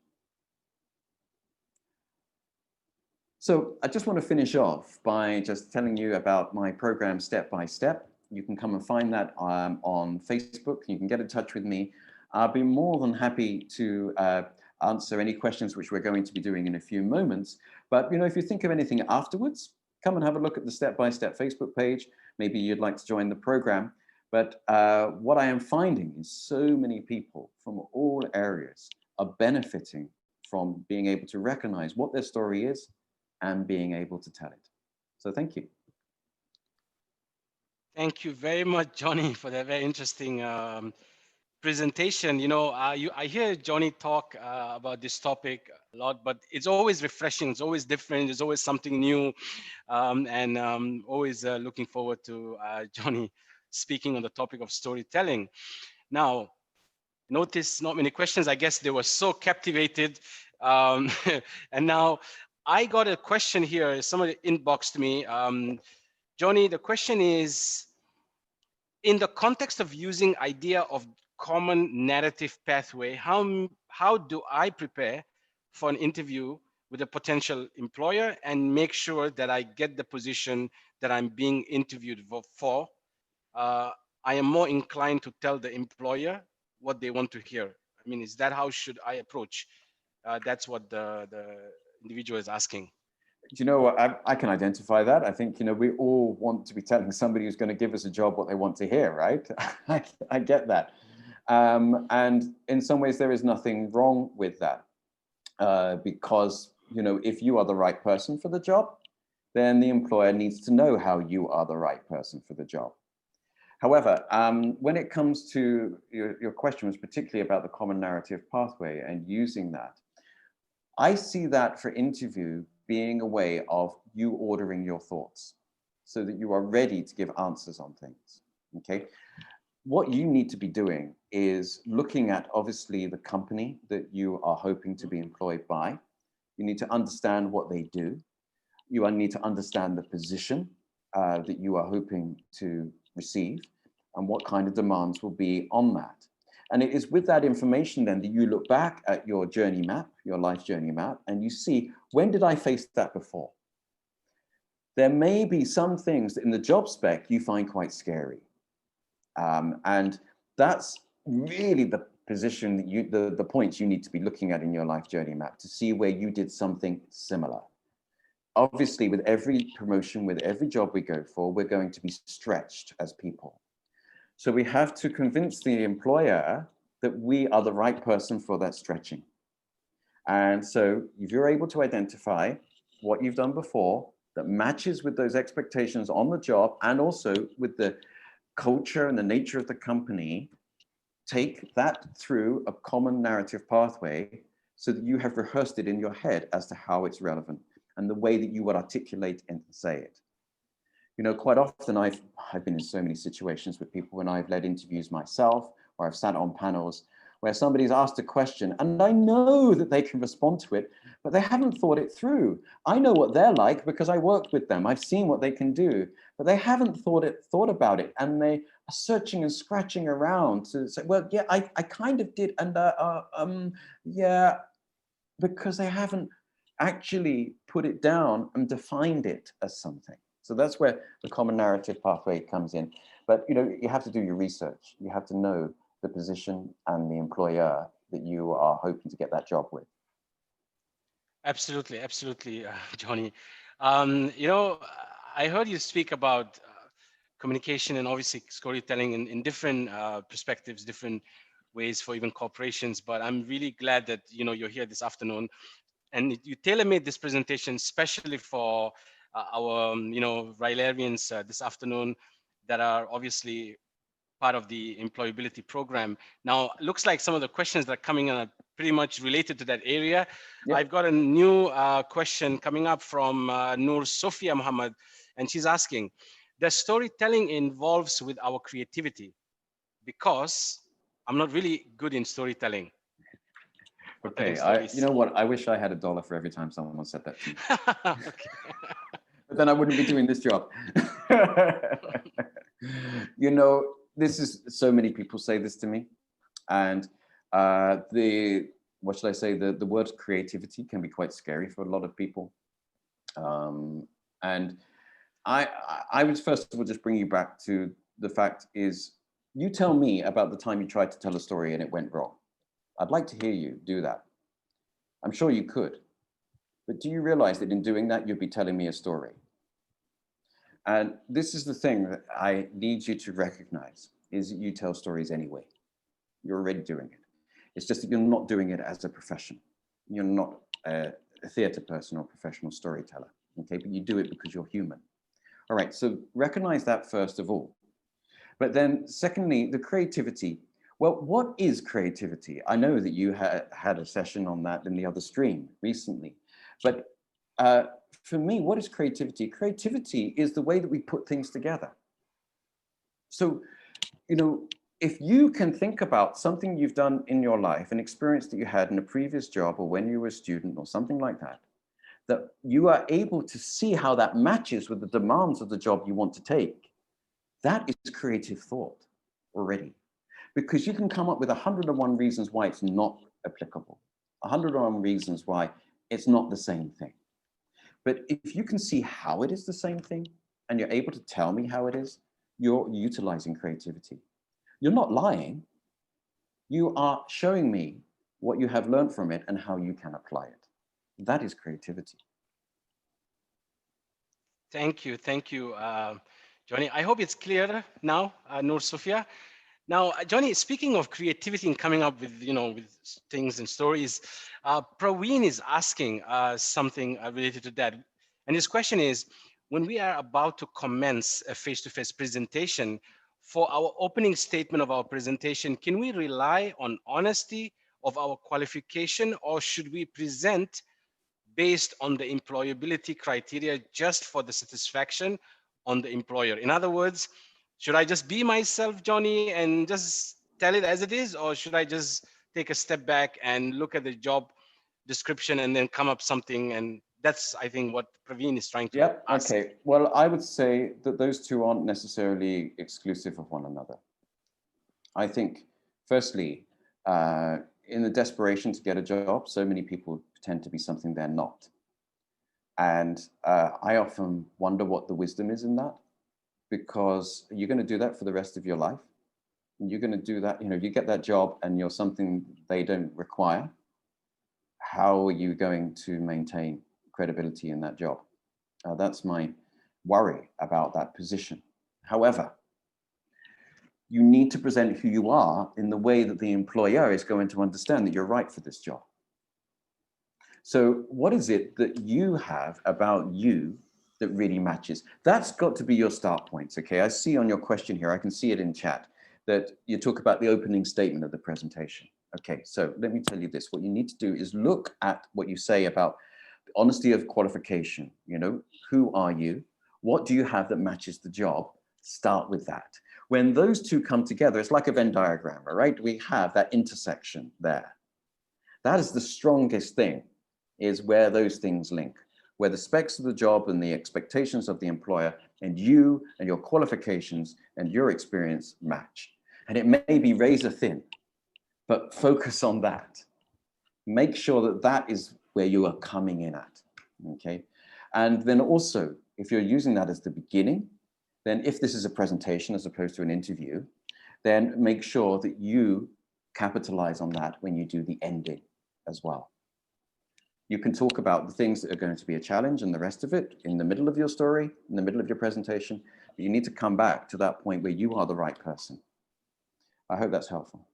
So I just want to finish off by just telling you about my program Step by Step. You can come and find that on Facebook. You can get in touch with me. I'll be more than happy to answer any questions, which we're going to be doing in a few moments. But if you think of anything afterwards, come and have a look at the Step by Step Facebook page. Maybe you'd like to join the program. But what I am finding is so many people from all areas are benefiting from being able to recognize what their story is and being able to tell it. So thank you. Thank you very much, Johnny, for that very interesting presentation. I hear Johnny talk about this topic a lot, but it's always refreshing. It's always different. There's always something new, and always looking forward to Johnny speaking on the topic of storytelling. Now, notice not many questions. I guess they were so captivated, and now I got a question here. Somebody inboxed me. Johnny, the question is, in the context of using idea of common narrative pathway, how do I prepare for an interview with a potential employer and make sure that I get the position that I'm being interviewed for? I am more inclined to tell the employer what they want to hear. I mean, is that how should I approach? That's what the individual is asking. Do you know what? I can identify that. I think, we all want to be telling somebody who's going to give us a job what they want to hear, right? I get that. And in some ways, there is nothing wrong with that because, if you are the right person for the job, then the employer needs to know how you are the right person for the job. However, when it comes to your question was particularly about the common narrative pathway and using that, I see that for interview being a way of you ordering your thoughts so that you are ready to give answers on things, okay? What you need to be doing is looking at, obviously, the company that you are hoping to be employed by. You need to understand what they do. You need to understand the position that you are hoping to receive and what kind of demands will be on that. And it is with that information then that you look back at your journey map, your life journey map, and you see, when did I face that before? There may be some things in the job spec you find quite scary. And that's really the position that the points you need to be looking at in your life journey map to see where you did something similar. Obviously, with every promotion, with every job we go for, we're going to be stretched as people. So we have to convince the employer that we are the right person for that stretching. And so if you're able to identify what you've done before that matches with those expectations on the job and also with the culture and the nature of the company, take that through a common narrative pathway so that you have rehearsed it in your head as to how it's relevant and the way that you would articulate and say it. Quite often I've been in so many situations with people when I've led interviews myself, or I've sat on panels where somebody's asked a question and I know that they can respond to it, but they haven't thought it through. I know what they're like because I worked with them. I've seen what they can do, but they haven't thought about it. And they are searching and scratching around to say, well, yeah, I kind of did. And yeah, because they haven't actually put it down and defined it as something. So that's where the common narrative pathway comes in. But you have to do your research. You have to know the position and the employer that you are hoping to get that job with? Absolutely, absolutely, Johnny. You know, I heard you speak about communication and obviously storytelling in different perspectives, different ways for even corporations. But I'm really glad that you're here this afternoon, and you tailor-made this presentation especially for our RYLArians this afternoon that are obviously part of the employability program. Now, looks like some of the questions that are coming in are pretty much related to that area. Yep. I've got a new question coming up from Noor Sophia Muhammad, and she's asking, does storytelling involves with our creativity? Because I'm not really good in storytelling or telling Okay, you stories. know what? I wish I had $1 for every time someone said that to me. Okay. But then I wouldn't be doing this job. You know, this is, so many people say this to me, and what should I say? The word creativity can be quite scary for a lot of people. And I would first of all just bring you back to the fact is, you tell me about the time you tried to tell a story and it went wrong. I'd like to hear you do that. I'm sure you could. But do you realize that in doing that, you'd be telling me a story? And this is the thing that I need you to recognize, is that you tell stories anyway. You're already doing it. It's just that you're not doing it as a profession. You're not a theater person or professional storyteller, okay? But you do it because you're human. All right, so recognize that first of all. But then secondly, the creativity. Well, what is creativity? I know that you had a session on that in the other stream recently, but for me, what is creativity? Creativity is the way that we put things together. So, you know, if you can think about something you've done in your life, an experience that you had in a previous job or when you were a student or something like that, that you are able to see how that matches with the demands of the job you want to take, that is creative thought already. Because you can come up with 101 reasons why it's not applicable, 101 reasons why it's not the same thing. But if you can see how it is the same thing and you're able to tell me how it is, you're utilizing creativity. You're not lying. You are showing me what you have learned from it and how you can apply it. That is creativity. Thank you, Johnny. I hope it's clear now, Noor Sofia. Now, Johnny, speaking of creativity and coming up with, with things and stories, Praveen is asking something related to that. And his question is, when we are about to commence a face-to-face presentation, for our opening statement of our presentation, can we rely on honesty of our qualification, or should we present based on the employability criteria just for the satisfaction on the employer? In other words, should I just be myself, Johnny, and just tell it as it is, or should I just take a step back and look at the job description and then come up something? And that's, I think, what Praveen is trying to ask. Okay. Well, I would say that those two aren't necessarily exclusive of one another. I think, firstly, in the desperation to get a job, so many people pretend to be something they're not. And I often wonder what the wisdom is in that, because you're going to do that for the rest of your life. You're going to do that, you get that job and you're something they don't require. How are you going to maintain credibility in that job? That's my worry about that position. However, you need to present who you are in the way that the employer is going to understand that you're right for this job. So what is it that you have about you that really matches? That's got to be your start points, okay? I see on your question here, I can see it in chat, that you talk about the opening statement of the presentation. Okay, so let me tell you this. What you need to do is look at what you say about the honesty of qualification. Who are you? What do you have that matches the job? Start with that. When those two come together, it's like a Venn diagram, right? We have that intersection there. That is the strongest thing, is where those things link, where the specs of the job and the expectations of the employer and you and your qualifications and your experience match. And it may be razor thin, but focus on that. Make sure that that is where you are coming in at, okay? And then also, if you're using that as the beginning, then if this is a presentation as opposed to an interview, then make sure that you capitalize on that when you do the ending as well. You can talk about the things that are going to be a challenge and the rest of it in the middle of your story, in the middle of your presentation, but you need to come back to that point where you are the right person. I hope that's helpful.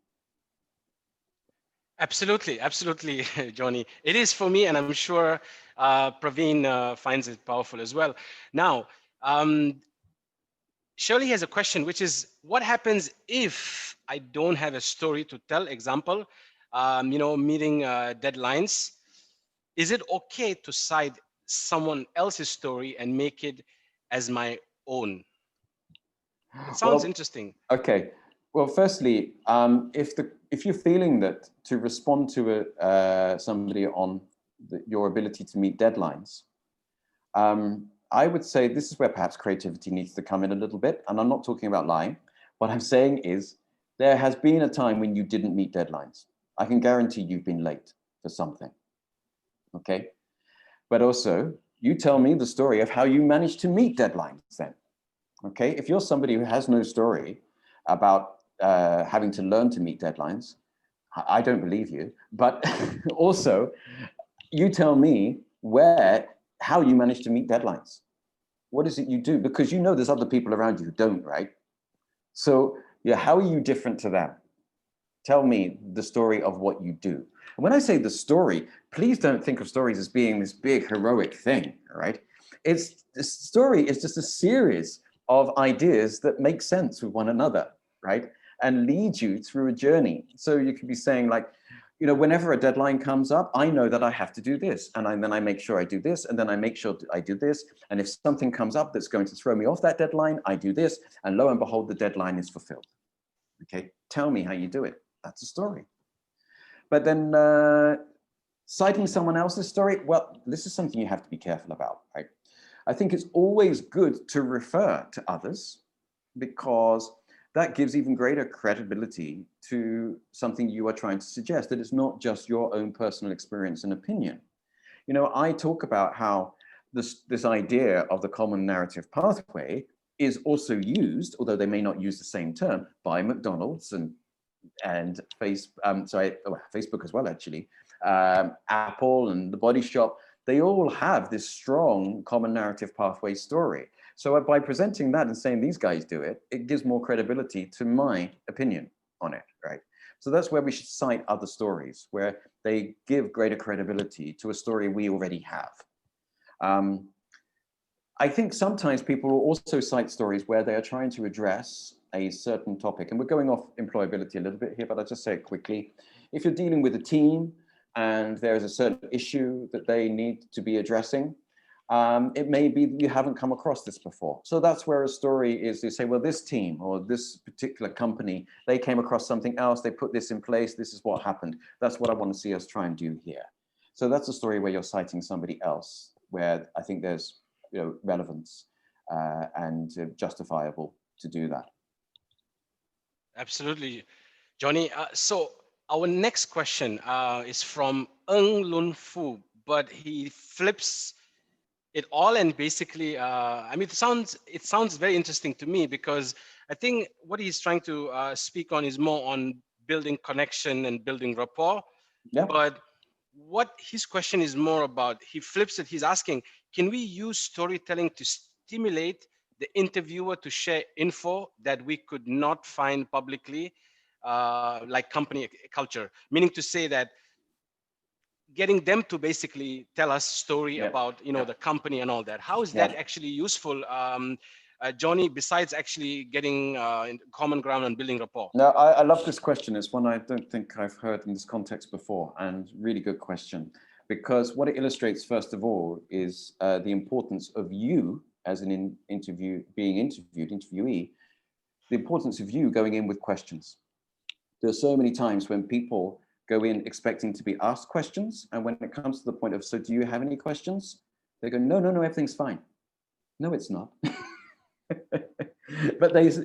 Absolutely, absolutely, Johnny. It is for me, and I'm sure Praveen finds it powerful as well. Now, Shirley has a question, which is, what happens if I don't have a story to tell? Example, meeting deadlines. Is it okay to cite someone else's story and make it as my own? It sounds interesting. Okay. Well, firstly, if you're feeling that to respond to somebody on your ability to meet deadlines, I would say this is where perhaps creativity needs to come in a little bit. And I'm not talking about lying. What I'm saying is there has been a time when you didn't meet deadlines. I can guarantee you've been late for something. Okay. But also, you tell me the story of how you managed to meet deadlines then. Okay. If you're somebody who has no story about having to learn to meet deadlines, I don't believe you. But also, you tell me how you manage to meet deadlines. What is it you do? Because you know there's other people around you who don't, right? So yeah, how are you different to them? Tell me the story of what you do. And when I say the story, please don't think of stories as being this big heroic thing, right? The story is just a series of ideas that make sense with one another, right? And lead you through a journey. So you could be saying like, whenever a deadline comes up, I know that I have to do this. And then I make sure I do this. And then I make sure I do this. And if something comes up that's going to throw me off that deadline, I do this. And lo and behold, the deadline is fulfilled. Okay, tell me how you do it. That's a story. But then citing someone else's story, well, this is something you have to be careful about, right? I think it's always good to refer to others because that gives even greater credibility to something you are trying to suggest, that it's not just your own personal experience and opinion. I talk about how this idea of the common narrative pathway is also used, although they may not use the same term, by McDonald's and Facebook as well, actually, Apple and the Body Shop. They all have this strong common narrative pathway story. So by presenting that and saying these guys do it, it gives more credibility to my opinion on it, right? So that's where we should cite other stories, where they give greater credibility to a story we already have. I think sometimes people will also cite stories where they are trying to address a certain topic. And we're going off employability a little bit here, but I'll just say it quickly. If you're dealing with a team and there is a certain issue that they need to be addressing, it may be that you haven't come across this before. So that's where a story is, you say, well, this team or this particular company, they came across something else, they put this in place, this is what happened. That's what I want to see us try and do here. So that's a story where you're citing somebody else, where I think there's relevance and justifiable to do that. Absolutely, Johnny. So our next question is from Ng Lun Fu, but he flips it all, and basically, it sounds very interesting to me, because I think what he's trying to speak on is more on building connection and building rapport. Yeah. But what his question is more about, he flips it. He's asking, can we use storytelling to stimulate the interviewer to share info that we could not find publicly, like company culture? Meaning to say that getting them to basically tell us story about the company and all that. How is that actually useful, Johnny, besides actually getting common ground and building rapport? No, I love this question. It's one I don't think I've heard in this context before, and really good question, because what it illustrates, first of all, is the importance of you as an interviewee, the importance of you going in with questions. There are so many times when people go in expecting to be asked questions, and when it comes to the point of, so do you have any questions? They go, no, everything's fine. No, it's not. But there's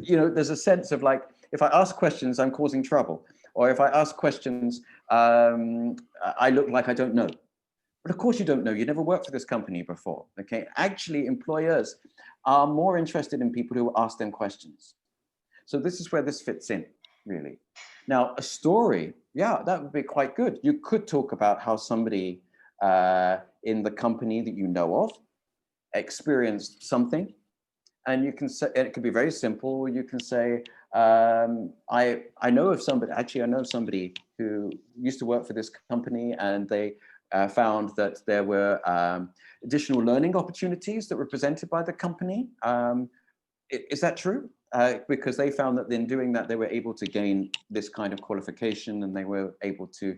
a sense of like, if I ask questions, I'm causing trouble. Or if I ask questions, I look like I don't know. But of course you don't know. You never worked for this company before. Okay. Actually, employers are more interested in people who ask them questions. So this is where this fits in. really. Now, a story, yeah, that would be quite good. You could talk about how somebody in the company that you know of experienced something, and you can say, it could be very simple. You can say, I know of somebody, actually, I know of somebody who used to work for this company, and they found that there were additional learning opportunities that were presented by the company. Is that true? Because they found that in doing that, they were able to gain this kind of qualification, and they were able to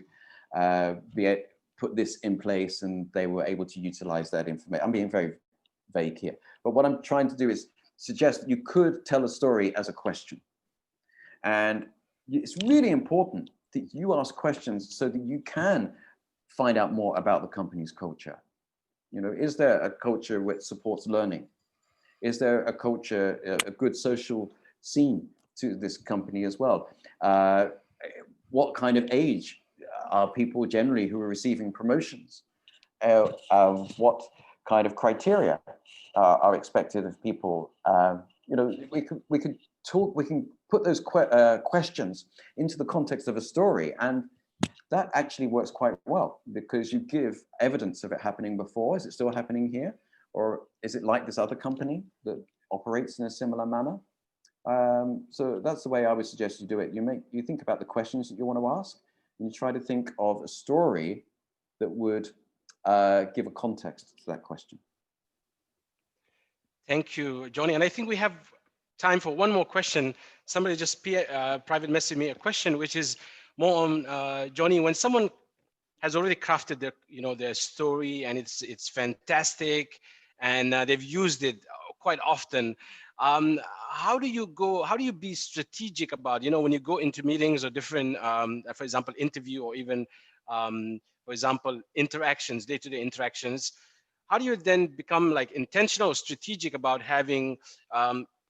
put this in place, and they were able to utilize that information. I'm being very vague here, but what I'm trying to do is suggest that you could tell a story as a question. And it's really important that you ask questions so that you can find out more about the company's culture. You know, is there a culture which supports learning? Is there a culture, a good social scene to this company as well? What kind of age are people generally who are receiving promotions? What kind of criteria are expected of people? You know, we could talk. We can put those questions into the context of a story, and that actually works quite well because you give evidence of it happening before. Is it still happening here? Or is it like this other company that operates in a similar manner? So that's the way I would suggest you do it. You think about the questions that you want to ask, and you try to think of a story that would give a context to that question. Thank you, Johnny. And I think we have time for one more question. Somebody just private messaged me a question, which is more on Johnny. When someone has already crafted their story, and it's fantastic, and they've used it quite often. How do you be strategic about, when you go into meetings or different, for example, interview, or even, for example, interactions, day-to-day interactions, how do you then become like intentional or strategic about having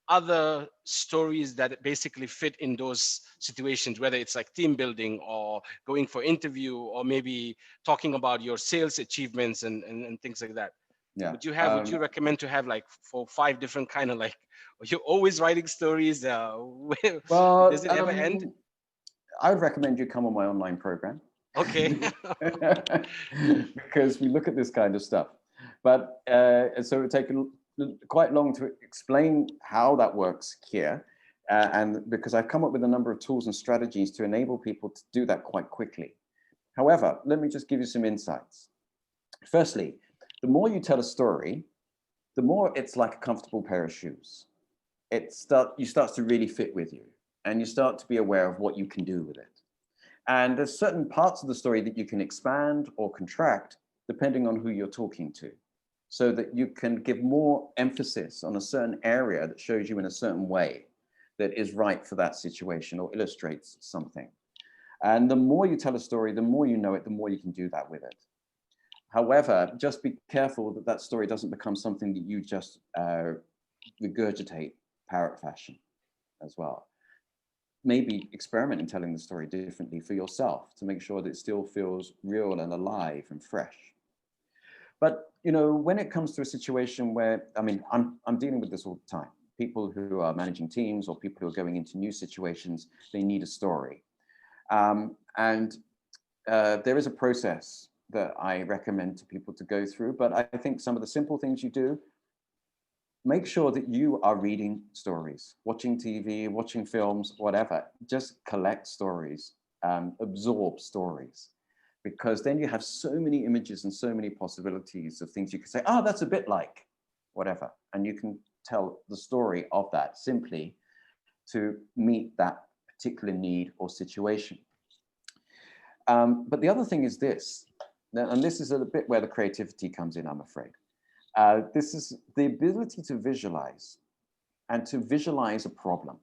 other stories that basically fit in those situations, whether it's like team building or going for interview, or maybe talking about your sales achievements and things like that? Yeah. Would you recommend to have like 4-5 different kind of, like, are you always writing stories? Well, does it ever end? I would recommend you come on my online program. Okay. Because we look at this kind of stuff. But so it would take quite long to explain how that works here. And because I've come up with a number of tools and strategies to enable people to do that quite quickly. However, let me just give you some insights. Firstly, the more you tell a story, the more it's like a comfortable pair of shoes. You start to really fit with you, and you start to be aware of what you can do with it. And there's certain parts of the story that you can expand or contract depending on who you're talking to, so that you can give more emphasis on a certain area that shows you in a certain way that is right for that situation or illustrates something. And the more you tell a story, the more you know it, the more you can do that with it. However, just be careful that that story doesn't become something that you just regurgitate parrot fashion as well. Maybe experiment in telling the story differently for yourself to make sure that it still feels real and alive and fresh. But when it comes to a situation where, I'm dealing with this all the time. People who are managing teams or people who are going into new situations, they need a story. And there is a process that I recommend to people to go through, but I think some of the simple things you do, make sure that you are reading stories, watching TV, watching films, whatever. Just collect stories, absorb stories, because then you have so many images and so many possibilities of things you can say, oh, that's a bit like whatever. And you can tell the story of that simply to meet that particular need or situation. But the other thing is this, and this is a bit where the creativity comes in, I'm afraid. This is the ability to visualize and to visualize a problem.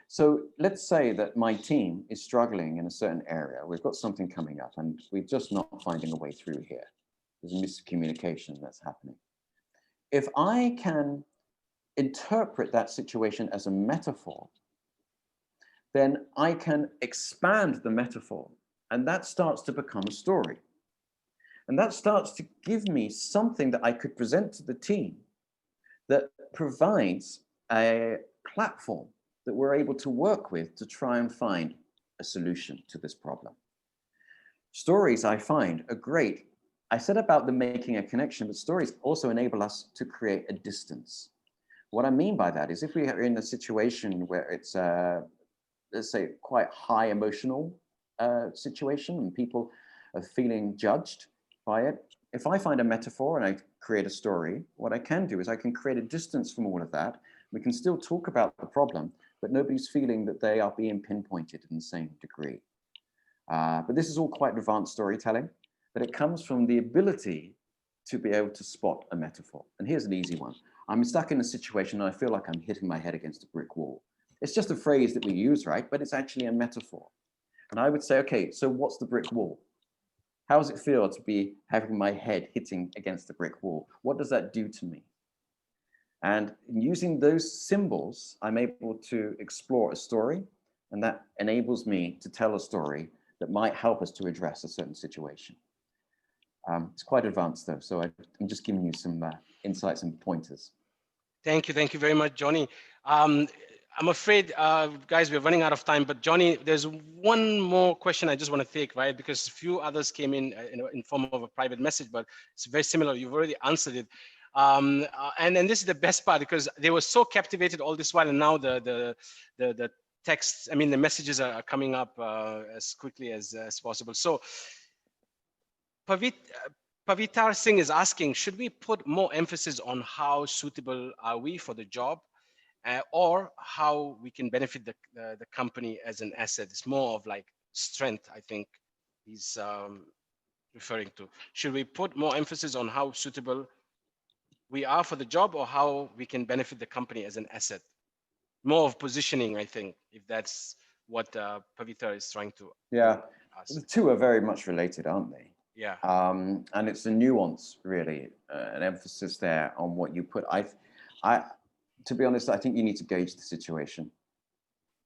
So let's say that my team is struggling in a certain area. We've got something coming up and we're just not finding a way through here. There's a miscommunication that's happening. If I can interpret that situation as a metaphor, then I can expand the metaphor, and that starts to become a story. And that starts to give me something that I could present to the team that provides a platform that we're able to work with to try and find a solution to this problem. Stories, I find, are great. I said about them making a connection, but stories also enable us to create a distance. What I mean by that is if we are in a situation where it's, let's say, quite high emotional situation and people are feeling judged by it, if I find a metaphor and I create a story, what I can do is I can create a distance from all of that. We can still talk about the problem, but nobody's feeling that they are being pinpointed in the same degree. But this is all quite advanced storytelling, but it comes from the ability to be able to spot a metaphor. And here's an easy one. I'm stuck in a situation and I feel like I'm hitting my head against a brick wall. It's just a phrase that we use, right? But it's actually a metaphor. And I would say, okay, so what's the brick wall? How does it feel to be having my head hitting against the brick wall? What does that do to me? And using those symbols, I'm able to explore a story, and that enables me to tell a story that might help us to address a certain situation. It's quite advanced though, so I'm just giving you some insights and pointers. Thank you very much, Johnny. I'm afraid, guys, we're running out of time, but Johnny, there's one more question I just want to take, right? Because a few others came in form of a private message, but it's very similar. You've already answered it. And this is the best part because they were so captivated all this while, and now the texts, I mean, the messages are coming up as quickly as possible. So Pavitar Singh is asking, should we put more emphasis on how suitable are we for the job or how we can benefit the company as an asset? It's more of like strength, I think he's referring to. Should we put more emphasis on how suitable we are for the job or how we can benefit the company as an asset? More of positioning, I think, if that's what Pavitar is trying to ask. The two are very much related, aren't they? Yeah. And it's a nuance, really, an emphasis there on what you put. To be honest, I think you need to gauge the situation.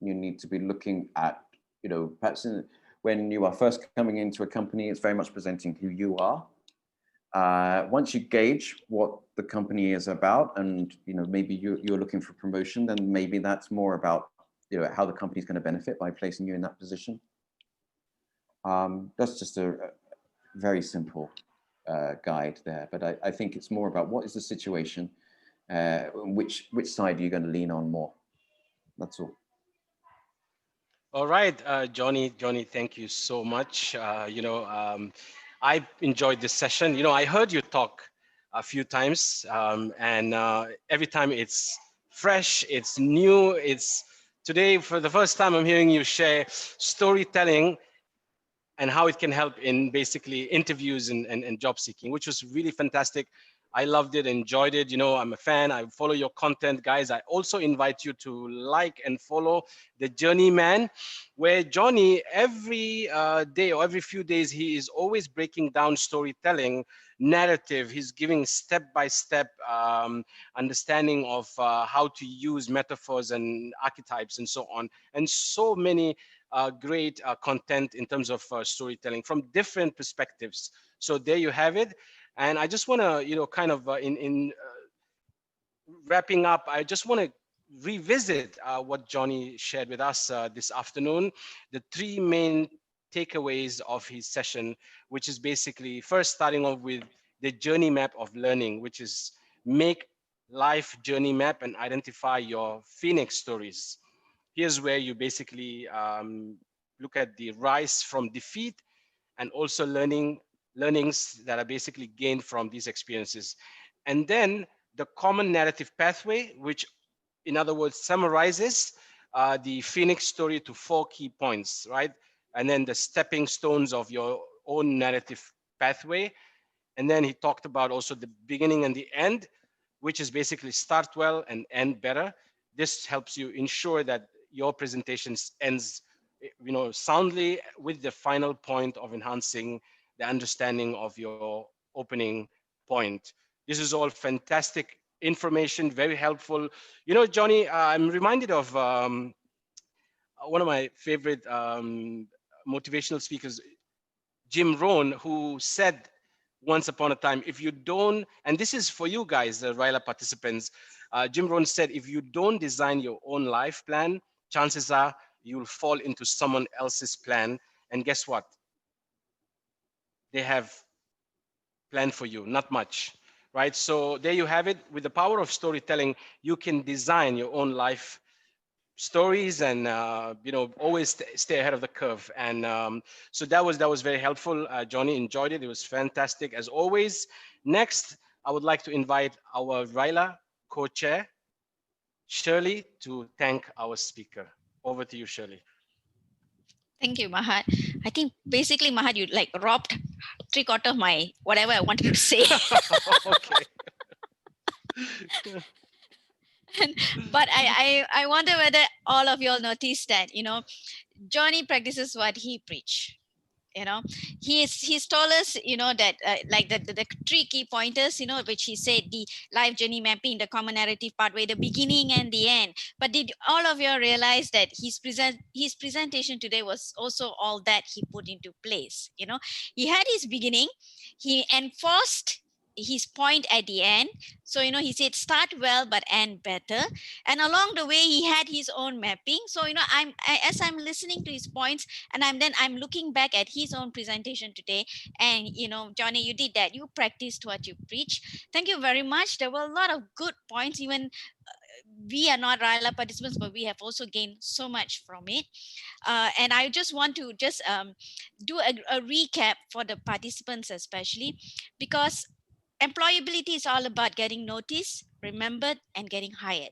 You need to be looking at, perhaps when you are first coming into a company, it's very much presenting who you are. Once you gauge what the company is about, and maybe you're looking for promotion, then maybe that's more about how the company is going to benefit by placing you in that position. That's just a very simple guide there, but I think it's more about what is the situation, which side are you going to lean on more. That's all. All right, Johnny, thank you so much. I enjoyed this session. I heard you talk a few times, and every time it's fresh, it's new. It's today for the first time I'm hearing you share storytelling and how it can help in basically interviews and job seeking, which was really fantastic. I loved it, enjoyed it. I'm a fan. I follow your content, guys. I also invite you to like and follow The Journeyman, where Johnny, every day or every few days, he is always breaking down storytelling, narrative. He's giving step-by-step understanding of how to use metaphors and archetypes and so on. And so many great content in terms of storytelling from different perspectives. So there you have it. And I just want to, kind of in wrapping up, I just want to revisit what Johnny shared with us this afternoon, the three main takeaways of his session, which is basically first starting off with the journey map of learning, which is make life journey map and identify your Phoenix stories. Here's where you basically look at the rise from defeat and also learnings that are basically gained from these experiences. And then the common narrative pathway, which in other words summarizes the Phoenix story to 4 key points, right? And then the stepping stones of your own narrative pathway. And then he talked about also the beginning and the end, which is basically start well and end better. This helps you ensure that your presentation ends soundly with the final point of enhancing the understanding of your opening point. This is all fantastic information, very helpful. Johnny, I'm reminded of one of my favorite motivational speakers, Jim Rohn, who said once upon a time, if you don't, and this is for you guys, the RYLA participants, Jim Rohn said, if you don't design your own life plan, chances are you'll fall into someone else's plan. And guess what? They have planned for you, not much, right? So there you have it. With the power of storytelling, you can design your own life stories and always stay ahead of the curve. And so that was very helpful. Johnny enjoyed it. It was fantastic as always. Next, I would like to invite our RYLA co-chair, Shirley, to thank our speaker. Over to you, Shirley. Thank you, Mahat. I think basically, Mahat, you like robbed 3/4 of my whatever I wanted to say. Okay. But I wonder whether all of you all noticed that, Johnny practices what he preach. He's told us, that like the three key pointers, which he said, the life journey mapping, the common narrative pathway, the beginning and the end. But did all of you realize that his presentation today was also all that he put into place? He had his beginning, he enforced his point at the end. So he said start well but end better, and along the way he had his own mapping. So as I'm listening to his points, and I'm looking back at his own presentation today, and Johnny, you did that. You practiced what you preach. Thank you very much. There were a lot of good points. Even we are not RYLA participants, but we have also gained so much from it. And I just want to do a recap for the participants, especially because employability is all about getting noticed, remembered, and getting hired.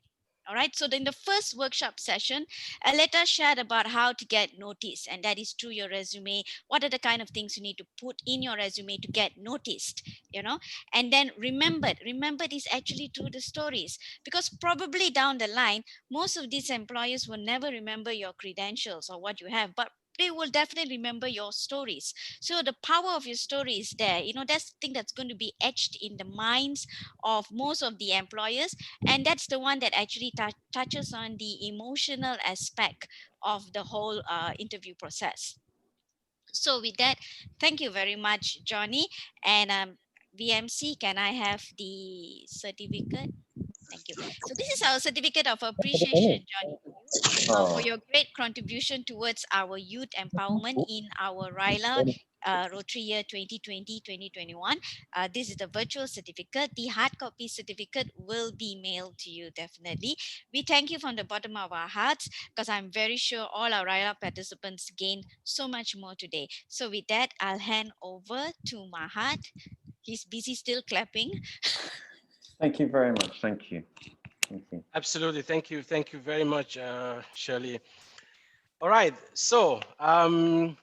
All right. So in the first workshop session, Aleta shared about how to get noticed, and that is through your resume. What are the kind of things you need to put in your resume to get noticed, and then remembered. Remembered is actually through the stories, because probably down the line, most of these employers will never remember your credentials or what you have, but they will definitely remember your stories. So the power of your story is there. That's the thing that's going to be etched in the minds of most of the employers, and that's the one that actually touches on the emotional aspect of the whole interview process. So with that, thank you very much, Johnny. And VMC, can I have the certificate? Thank you. So this is our certificate of appreciation, Johnny, for your great contribution towards our youth empowerment in our RYLA Rotary Year 2020-2021. This is the virtual certificate. The hard copy certificate will be mailed to you, definitely. We thank you from the bottom of our hearts, because I'm very sure all our RYLA participants gained so much more today. So with that, I'll hand over to Mahat. He's busy still clapping. Thank you very much. Thank you. Thank you. Absolutely. Thank you. Thank you very much, Shirley. All right. So I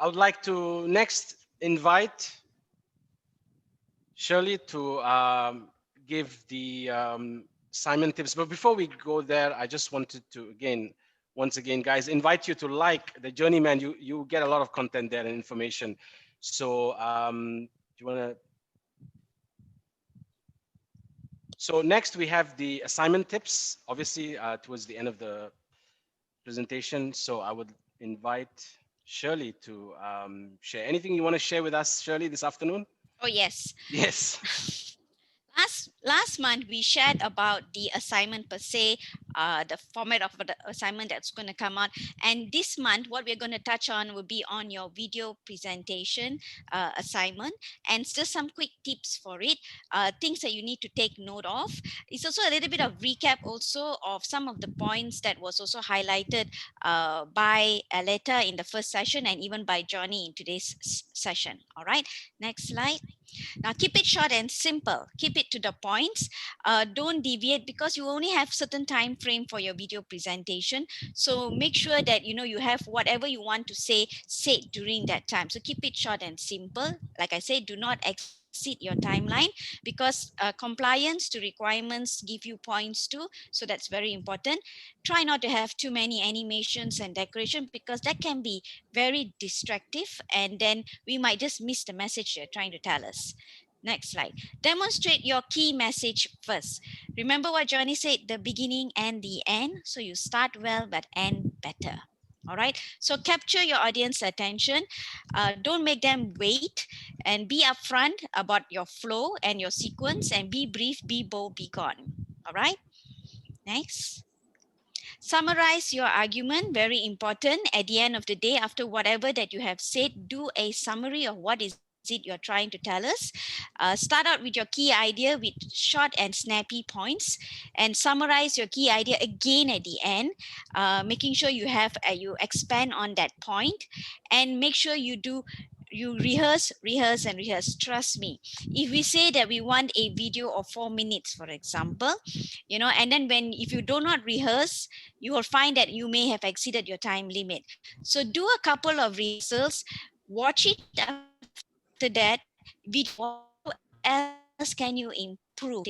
would like to next invite Shirley to give the assignment tips. But before we go there, I just wanted to once again, guys, invite you to like the Journeyman. You get a lot of content there and information. So do you want to? So next we have the assignment tips, obviously towards the end of the presentation. So I would invite Shirley to share anything you want to share with us, Shirley, this afternoon. Oh, yes. Yes. Last month, we shared about the assignment per se, the format of the assignment that's going to come out. And this month, what we're going to touch on will be on your video presentation assignment, and just some quick tips for it, things that you need to take note of. It's also a little bit of recap also of some of the points that was also highlighted by Aleta in the first session, and even by Johnny in today's session. All right, next slide. Now, keep it short and simple. Keep it to the points. Don't deviate, because you only have certain time frame for your video presentation. So make sure that you have whatever you want to say during that time. So keep it short and simple. Like I said, do not exceed your timeline, because compliance to requirements give you points too. So that's very important. Try not to have too many animations and decoration, because that can be very distractive, and then we might just miss the message you're trying to tell us. Next slide. Demonstrate your key message first. Remember what Johnny said, the beginning and the end. So you start well but end better. All right. So capture your audience attention. Don't make them wait, and be upfront about your flow and your sequence, and be brief, be bold, be gone. All right. Next. Summarize your argument, very important. At the end of the day, after whatever that you have said, do a summary of what is it you're trying to tell us. Start out with your key idea with short and snappy points, and summarize your key idea again at the end, making sure you have you expand on that point, and make sure you rehearse and rehearse. Trust me, if we say that we want a video of 4 minutes, for example, and then if you do not rehearse, you will find that you may have exceeded your time limit. So do a couple of rehearsals, watch it after that video, what else can you improve,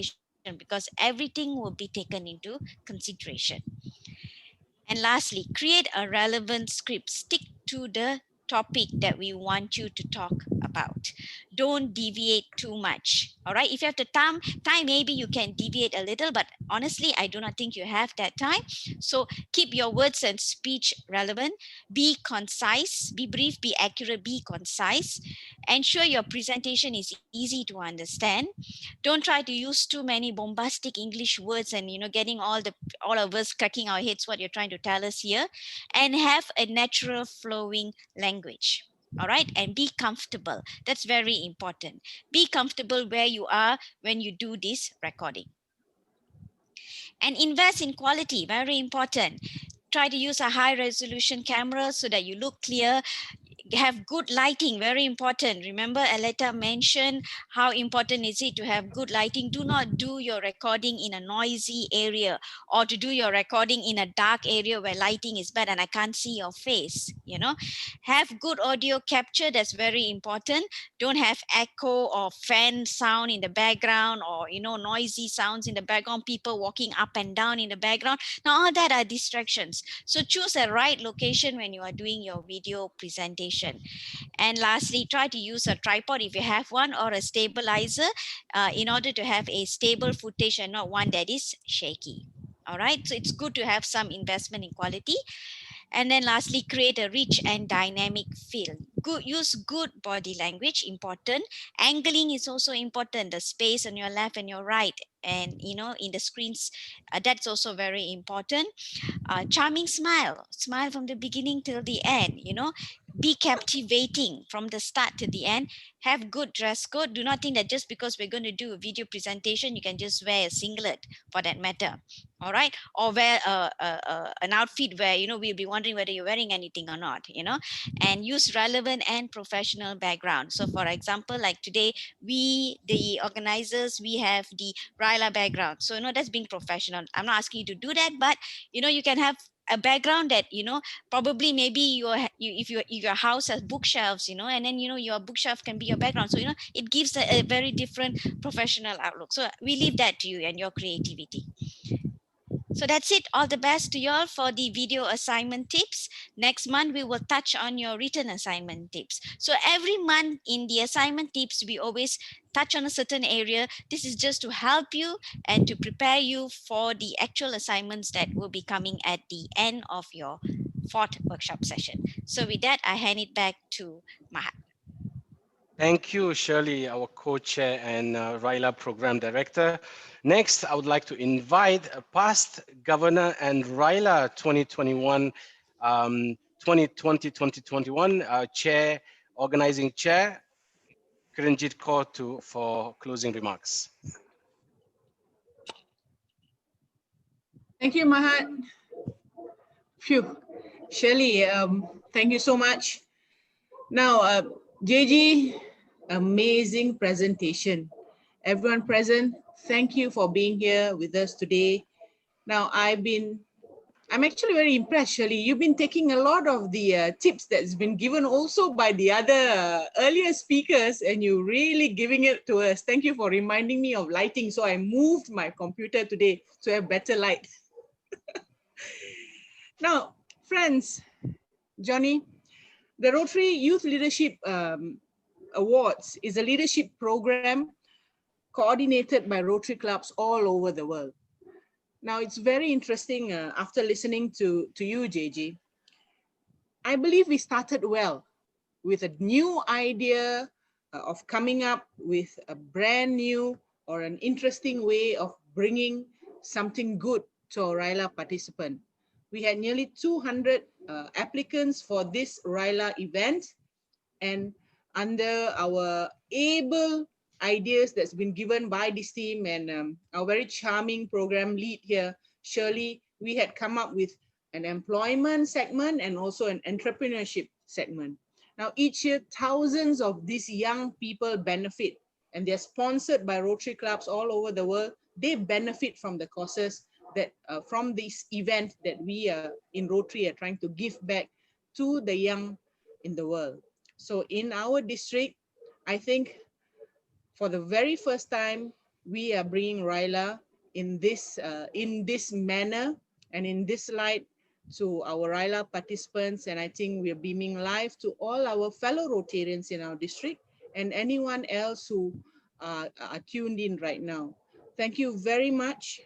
because everything will be taken into consideration. And lastly, create a relevant script. Stick to the topic that we want you to talk about. Don't deviate too much. All right. If you have the time, maybe you can deviate a little, but honestly, I do not think you have that time. So keep your words and speech relevant. Be concise, be brief, be accurate, be concise. Ensure your presentation is easy to understand. Don't try to use too many bombastic English words and getting all of us cracking our heads what you're trying to tell us here. And have a natural flowing language. All right, and be comfortable. That's very important. Be comfortable where you are when you do this recording. And invest in quality, very important. Try to use a high resolution camera so that you look clear. Have good lighting, very important. Remember, Aletta mentioned how important is it to have good lighting. Do not do your recording in a noisy area, or to do your recording in a dark area where lighting is bad and I can't see your face. Have good audio capture. That's very important. Don't have echo or fan sound in the background, or noisy sounds in the background, people walking up and down in the background. Now all that are distractions. So choose a right location when you are doing your video presentation. And lastly, try to use a tripod if you have one, or a stabilizer, in order to have a stable footage and not one that is shaky. All right, so it's good to have some investment in quality. And then lastly, create a rich and dynamic feel. Use good body language, important. Angling is also important. The space on your left and your right, and in the screens, that's also very important. Charming smile from the beginning till the end. Be captivating from the start to the end. Have good dress code. Do not think that just because we're going to do a video presentation, you can just wear a singlet, for that matter. All right, or wear an outfit where we'll be wondering whether you're wearing anything or not. And use relevant and professional background. So for example, like today, we the organizers, we have the RYLA background, so that's being professional. I'm not asking you to do that, but you can have a background that probably maybe if your house has bookshelves, and then your bookshelf can be your background, so it gives a very different professional outlook. So we leave that to you and your creativity. So that's it. All the best to you all for the video assignment tips. Next month, we will touch on your written assignment tips. So every month in the assignment tips, we always touch on a certain area. This is just to help you and to prepare you for the actual assignments that will be coming at the end of your 4th workshop session. So with that, I hand it back to Mahat. Thank you, Shirley, our co-chair and RYLA program director. Next, I would like to invite a past governor and RYLA 2021, 2020-2021 chair, organizing chair, Kiranjit Kaur, for closing remarks. Thank you, Mahat. Phew. Shirley, thank you so much. Now, JG, amazing presentation. Everyone present, thank you for being here with us today. Now, I'm actually very impressed, Shirley. You've been taking a lot of the tips that's been given also by the other earlier speakers, and you're really giving it to us. Thank you for reminding me of lighting. So I moved my computer today to have better light. Now, friends, Johnny, the Rotary Youth Leadership Awards is a leadership program coordinated by Rotary clubs all over the world. Now, it's very interesting after listening to you, JG. I believe we started well with a new idea of coming up with a brand new or an interesting way of bringing something good to a RYLA participant. We had nearly 200 applicants for this RYLA event, and under our able ideas that's been given by this team and our very charming program lead here, Shirley, we had come up with an employment segment and also an entrepreneurship segment. Now, each year, thousands of these young people benefit, and they're sponsored by Rotary clubs all over the world. They benefit from the courses that from this event that we in Rotary are trying to give back to the young in the world. So in our district, I think for the very first time, we are bringing RYLA in this manner and in this light to our RYLA participants. And I think we're beaming live to all our fellow Rotarians in our district and anyone else who are tuned in right now. Thank you very much.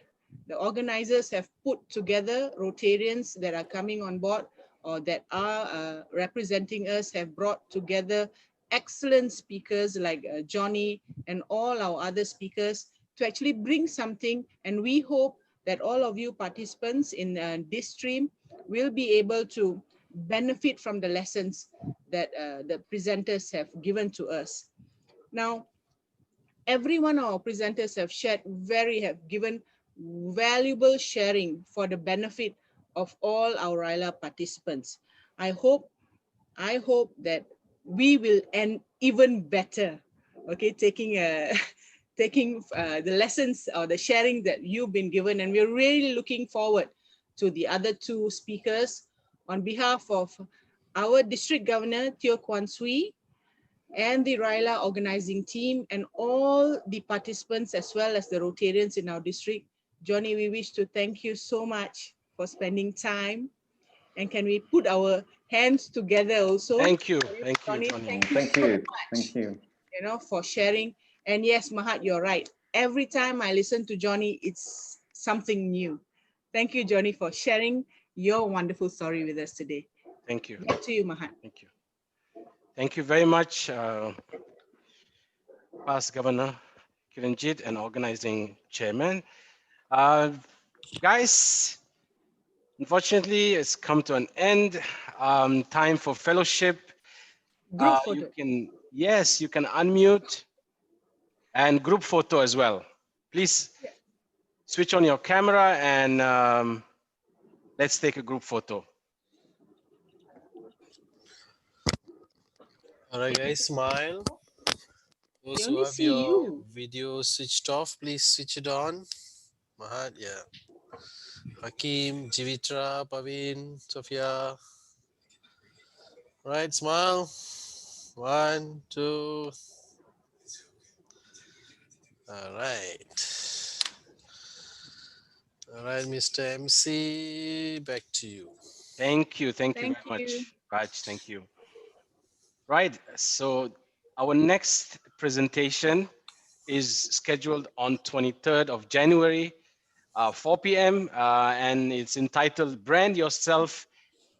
The organizers have put together Rotarians that are coming on board or that are representing us, have brought together excellent speakers like Johnny and all our other speakers to actually bring something. And we hope that all of you participants in this stream will be able to benefit from the lessons that the presenters have given to us. Now, every one of our presenters have given valuable sharing for the benefit of all our RYLA participants. I hope that we will end even better, okay, taking the lessons or the sharing that you've been given, and we're really looking forward to the other two speakers. On behalf of our District Governor, Teo Kwan Swee, and the RYLA organizing team and all the participants as well as the Rotarians in our district, Johnny, we wish to thank you so much for spending time. And can we put our hands together also? Thank you, Johnny. Johnny. Thank you so much. Thank you. You know, for sharing. And yes, Mahat, you're right. Every time I listen to Johnny, it's something new. Thank you, Johnny, for sharing your wonderful story with us today. Thank you. Back to you, Mahat. Thank you. Thank you very much, Past Governor Kiranjit and Organizing Chairman. Guys, unfortunately, it's come to an end. Time for fellowship. Group photo. You can unmute and group photo as well. Please switch on your camera and let's take a group photo. All right, guys, smile. Those We who only have see your you. video switched off, please switch it on. Mahat, yeah. Hakim, Jivitra, Pavin, Sophia. All right, smile. 1, 2. All right. All right, Mr. MC, back to you. Thank you very much, Raj. Thank you. Right, so our next presentation is scheduled on 23rd of January, 4 p.m. And it's entitled Brand Yourself,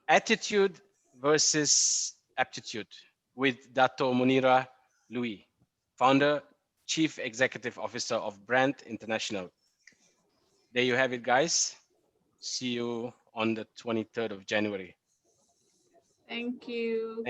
Attitude versus Aptitude with Dato Munira Louis, Founder, Chief Executive Officer of Brand International. There you have it, guys. See you on the 23rd of January. Thank you.